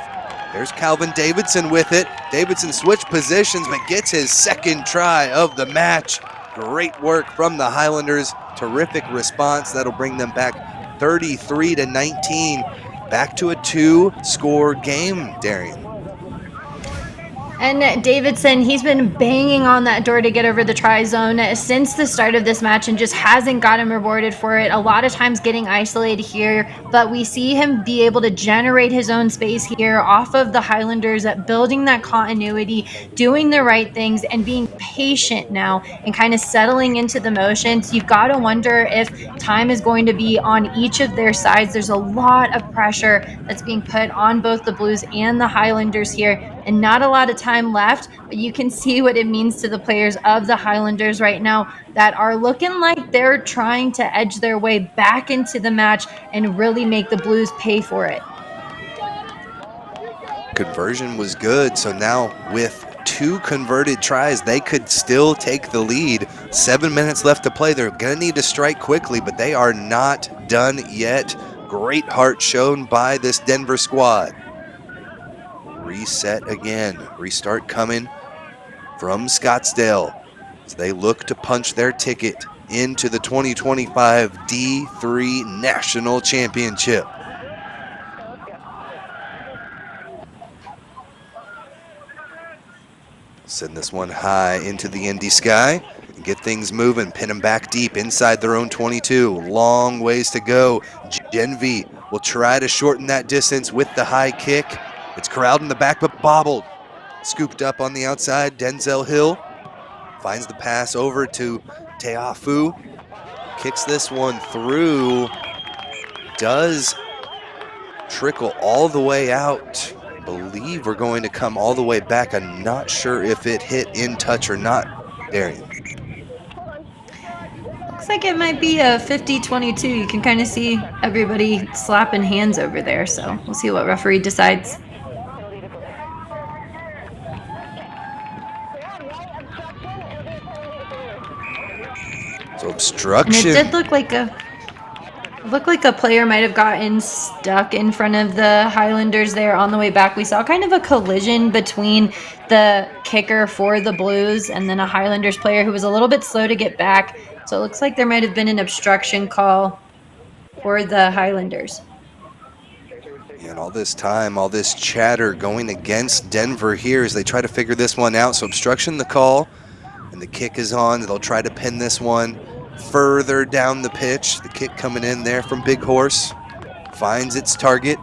Speaker 1: There's Calvin Davidson with it. Davidson switched positions but gets his second try of the match. Great work from the Highlanders. Terrific response. That'll bring them back 33-19. Back to a 2-score game, Darian.
Speaker 2: And Davidson, he's been banging on that door to get over the try zone since the start of this match and just hasn't gotten rewarded for it. A lot of times getting isolated here, but we see him be able to generate his own space here off of the Highlanders, building that continuity, doing the right things, and being patient now and kind of settling into the motions. You've got to wonder if time is going to be on each of their sides. There's a lot of pressure that's being put on both the Blues and the Highlanders here, and not a lot of time left, but you can see what it means to the players of the Highlanders right now that are looking like they're trying to edge their way back into the match and really make the Blues pay for it.
Speaker 1: Conversion was good, so now with 2 converted tries, they could still take the lead. 7 minutes left to play. They're going to need to strike quickly, but they are not done yet. Great heart shown by this Denver squad. Reset again. Restart coming from Scottsdale as they look to punch their ticket into the 2025 D3 National Championship. Send this one high into the Indy sky and get things moving. Pin them back deep inside their own 22. Long ways to go. Gen V will try to shorten that distance with the high kick. It's corralled in the back, but bobbled. Scooped up on the outside. Denzel Hill finds the pass over to Teafu. Kicks this one through. Does trickle all the way out. I believe we're going to come all the way back. I'm not sure if it hit in touch or not, Darian.
Speaker 2: Looks like it might be a 50-22. You can kind of see everybody slapping hands over there, so we'll see what referee decides.
Speaker 1: So obstruction.
Speaker 2: And it did look like a... Looked like a player might have gotten stuck in front of the Highlanders there on the way back. We saw kind of a collision between the kicker for the Blues and then a Highlanders player who was a little bit slow to get back. So it looks like there might have been an obstruction call for the Highlanders.
Speaker 1: And all this time, all this chatter going against Denver here as they try to figure this one out. So obstruction the call, and the kick is on. They'll try to pin this one further down the pitch. The kick coming in there from Big Horse finds its target,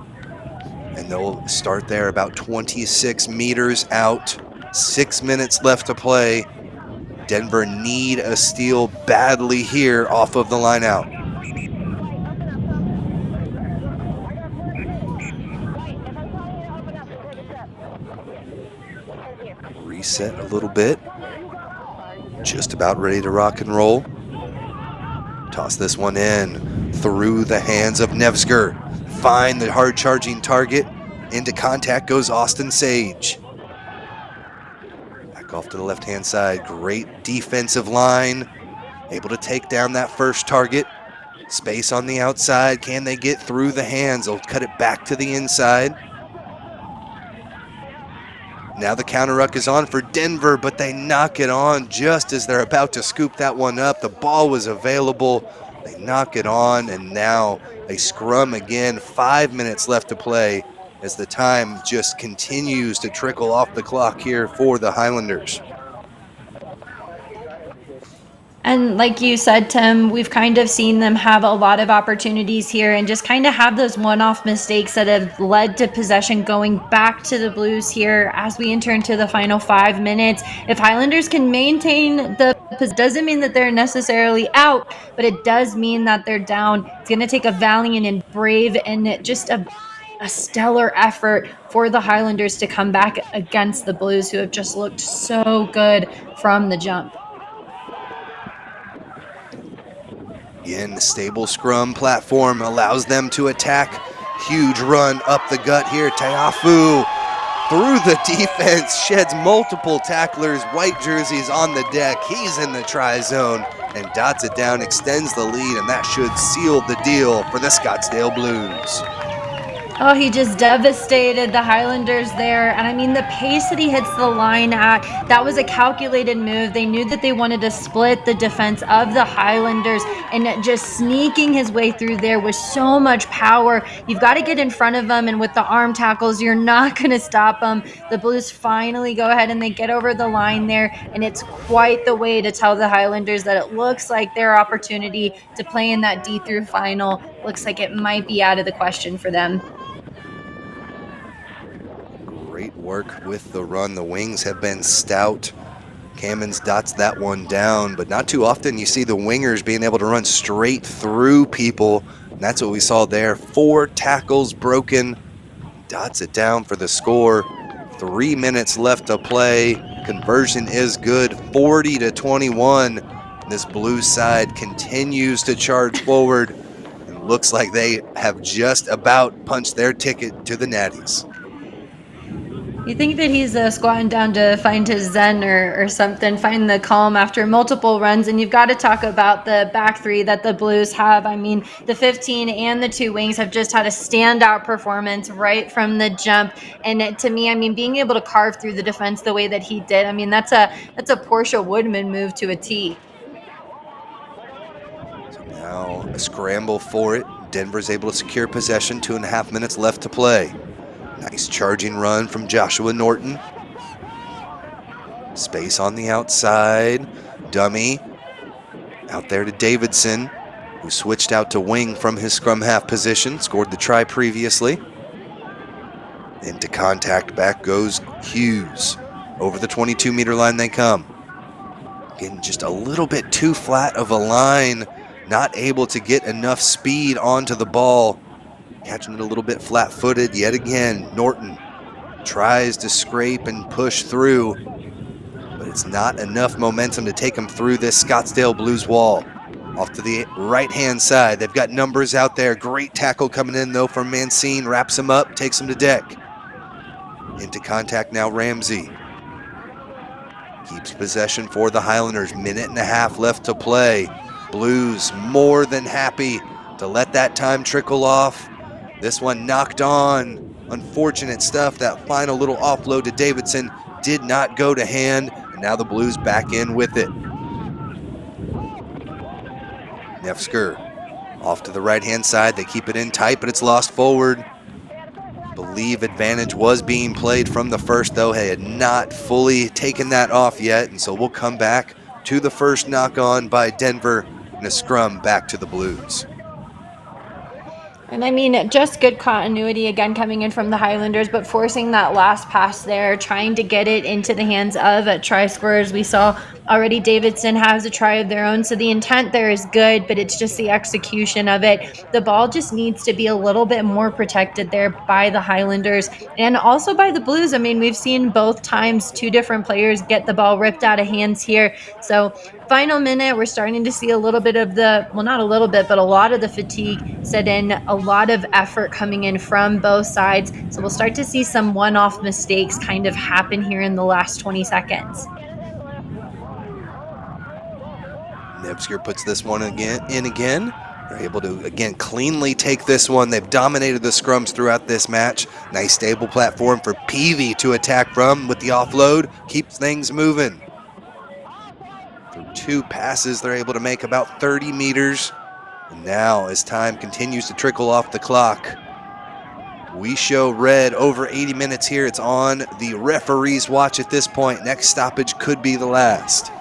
Speaker 1: and they'll start there about 26 meters out. 6 minutes left to play. Denver need a steal badly here off of the line out. Reset a little bit. Just about ready to rock and roll. Toss this one in through the hands of Nevsger. Find the hard charging target. Into contact goes Austin Sage. Back off to the left hand side. Great defensive line. Able to take down that first target. Space on the outside. Can they get through the hands? They'll cut it back to the inside. Now the counter ruck is on for Denver, but they knock it on just as they're about to scoop that one up. The ball was available. They knock it on, and now a scrum again. 5 minutes left to play as the time just continues to trickle off the clock here for the Highlanders.
Speaker 2: And like you said, Tim, we've kind of seen them have a lot of opportunities here and just kind of have those one-off mistakes that have led to possession going back to the Blues here as we enter into the final 5 minutes. If Highlanders can maintain the doesn't mean that they're necessarily out, but it does mean that they're down. It's going to take a valiant and brave and just a stellar effort for the Highlanders to come back against the Blues, who have just looked so good from the jump.
Speaker 1: Again, the stable scrum platform allows them to attack. Huge run up the gut here. Teafu through the defense, sheds multiple tacklers, white jerseys on the deck. He's in the try zone and dots it down, extends the lead, and that should seal the deal for the Scottsdale Blues.
Speaker 2: Oh, he just devastated the Highlanders there. And I mean, the pace that he hits the line at, that was a calculated move. They knew that they wanted to split the defense of the Highlanders, and just sneaking his way through there with so much power. You've got to get in front of them, and with the arm tackles, you're not going to stop them. The Blues finally go ahead and they get over the line there, and it's quite the way to tell the Highlanders that it looks like their opportunity to play in that D3 final looks like it might be out of the question for them.
Speaker 1: Great work with the run. The wings have been stout. Cammons dots that one down, but not too often you see the wingers being able to run straight through people. And that's what we saw there. 4 tackles broken. Dots it down for the score. 3 minutes left to play. Conversion is good, 40-21. This Blues side continues to charge forward. And looks like they have just about punched their ticket to the Natties.
Speaker 2: You think that he's squatting down to find his zen or something, find the calm after multiple runs. And you've got to talk about the back three that the Blues have. I mean, the 15 and the 2 wings have just had a standout performance right from the jump. And to me, I mean, being able to carve through the defense the way that he did, I mean, that's a Portia Woodman move to a T.
Speaker 1: So now a scramble for it. Denver's able to secure possession. 2.5 minutes left to play. Nice charging run from Joshua Norton. Space on the outside. Dummy out there to Davidson, who switched out to wing from his scrum half position. Scored the try previously. Into contact, back goes Hughes. Over the 22-meter line they come. Getting just a little bit too flat of a line. Not able to get enough speed onto the ball. Catching it a little bit flat-footed yet again. Norton tries to scrape and push through, but it's not enough momentum to take him through this Scottsdale Blues wall. Off to the right-hand side, they've got numbers out there. Great tackle coming in, though, from Mancine. Wraps him up, takes him to deck. Into contact now, Ramsey. Keeps possession for the Highlanders. 1.5 minutes left to play. Blues more than happy to let that time trickle off. This one knocked on. Unfortunate stuff. That final little offload to Davidson did not go to hand, and now the Blues back in with it. Nevsker off to the right-hand side. They keep it in tight, but it's lost forward. Believe advantage was being played from the first, though. They had not fully taken that off yet, and so we'll come back to the first knock-on by Denver and a scrum back to the Blues.
Speaker 2: And I mean, just good continuity again coming in from the Highlanders, but forcing that last pass there, trying to get it into the hands of try scorers. We saw already Davidson has a try of their own, so the intent there is good, but it's just the execution of it. The ball just needs to be a little bit more protected there by the Highlanders and also by the Blues. I mean, we've seen both times 2 different players get the ball ripped out of hands here. So final minute, we're starting to see a little bit of not a little bit, but a lot of the fatigue set in, a lot of effort coming in from both sides. So we'll start to see some one-off mistakes kind of happen here in the last 20 seconds.
Speaker 1: Nevsker puts this one again. They're able to, again, cleanly take this one. They've dominated the scrums throughout this match. Nice stable platform for Peavy to attack from with the offload. Keeps things moving. Through 2 passes, they're able to make about 30 meters. And now, as time continues to trickle off the clock, we show red over 80 minutes here. It's on the referee's watch at this point. Next stoppage could be the last.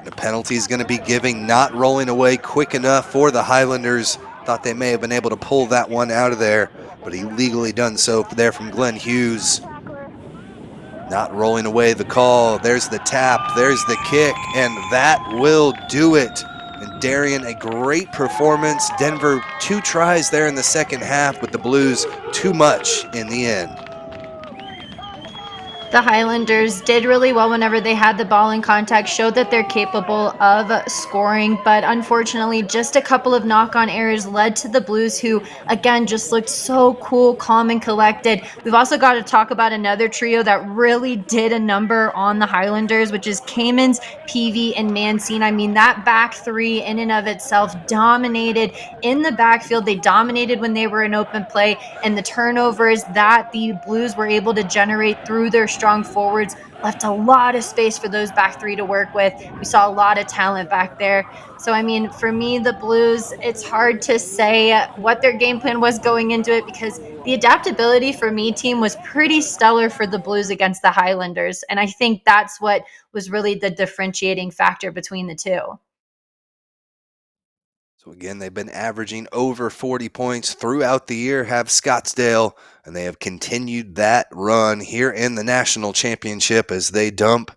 Speaker 1: The penalty is going to be giving, not rolling away quick enough for the Highlanders. Thought they may have been able to pull that one out of there, but illegally done so there from Glenn Hughes. Not rolling away the call. There's the tap, there's the kick, and that will do it. And Darian, a great performance. Denver 2 tries there in the second half, but the Blues too much in the end.
Speaker 2: The Highlanders did really well whenever they had the ball in contact, showed that they're capable of scoring, but unfortunately just a couple of knock-on errors led to the Blues, who again just looked so cool, calm, and collected. We've also got to talk about another trio that really did a number on the Highlanders, which is Kamens, Peavy, and Mancine. I mean, that back 3 in and of itself dominated in the backfield. They dominated when they were in open play, and the turnovers that the Blues were able to generate through their strong forwards left a lot of space for those back 3 to work with. We saw a lot of talent back there. So, I mean, for me, the Blues, it's hard to say what their game plan was going into it, because the adaptability for me team was pretty stellar for the Blues against the Highlanders. And I think that's what was really the differentiating factor between the two.
Speaker 1: So again, they've been averaging over 40 points throughout the year, have Scottsdale, and they have continued that run here in the national championship as they dump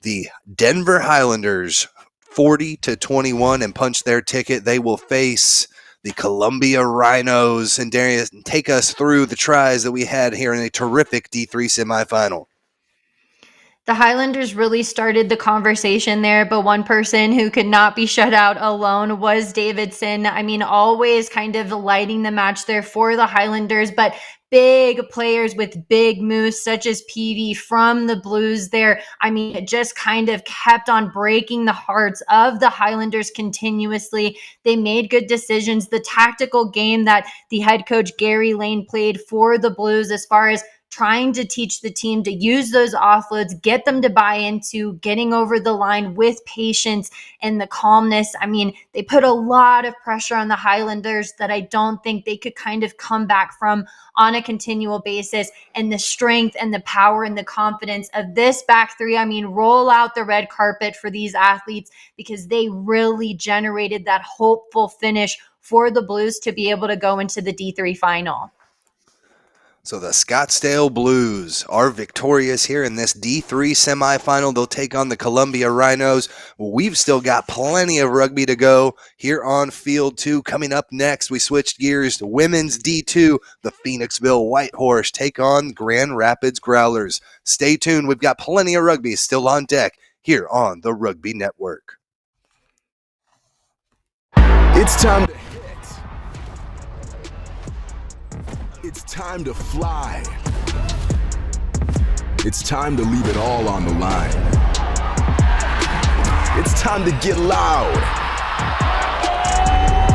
Speaker 1: the Denver Highlanders 40-21 and punch their ticket. They will face the Columbia Rhinos. And Darius, take us through the tries that we had here in a terrific D3 semifinal.
Speaker 2: The Highlanders really started the conversation there, but one person who could not be shut out alone was Davidson. I mean, always kind of lighting the match there for the Highlanders, but big players with big moves such as Peavy from the Blues there. I mean, it just kind of kept on breaking the hearts of the Highlanders continuously. They made good decisions. The tactical game that the head coach Gary Lane played for the Blues, as far as trying to teach the team to use those offloads, get them to buy into getting over the line with patience and the calmness. I mean, they put a lot of pressure on the Highlanders that I don't think they could kind of come back from on a continual basis. And the strength and the power and the confidence of this back 3, I mean, roll out the red carpet for these athletes, because they really generated that hopeful finish for the Blues to be able to go into the D3 final.
Speaker 1: So the Scottsdale Blues are victorious here in this D3 semifinal. They'll take on the Columbia Rhinos. We've still got plenty of rugby to go here on Field 2. Coming up next, we switched gears to Women's D2. The Phoenixville Whitehorse take on Grand Rapids Growlers. Stay tuned. We've got plenty of rugby still on deck here on the Rugby Network.
Speaker 6: It's time to hit. It's time to fly. It's time to leave it all on the line. It's time to get loud.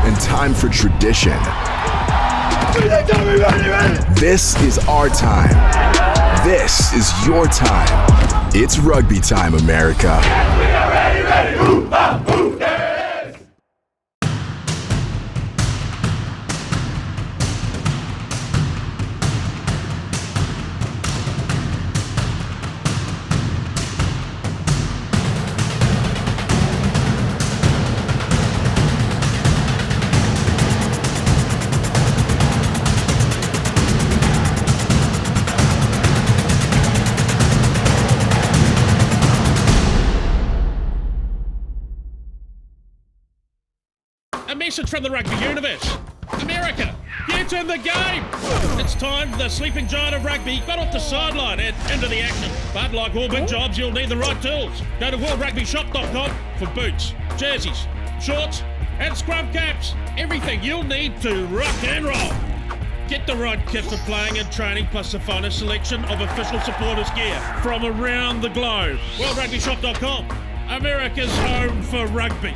Speaker 6: And time for tradition. This is our time. This is your time. It's rugby time, America.
Speaker 11: A message from the rugby universe. America, get in the game! It's time the sleeping giant of rugby got off the sideline and into the action. But like all big jobs, you'll need the right tools. Go to worldrugbyshop.com for boots, jerseys, shorts, and scrum caps. Everything you'll need to rock and roll. Get the right kit for playing and training, plus the finest selection of official supporters gear from around the globe. worldrugbyshop.com, America's home for rugby.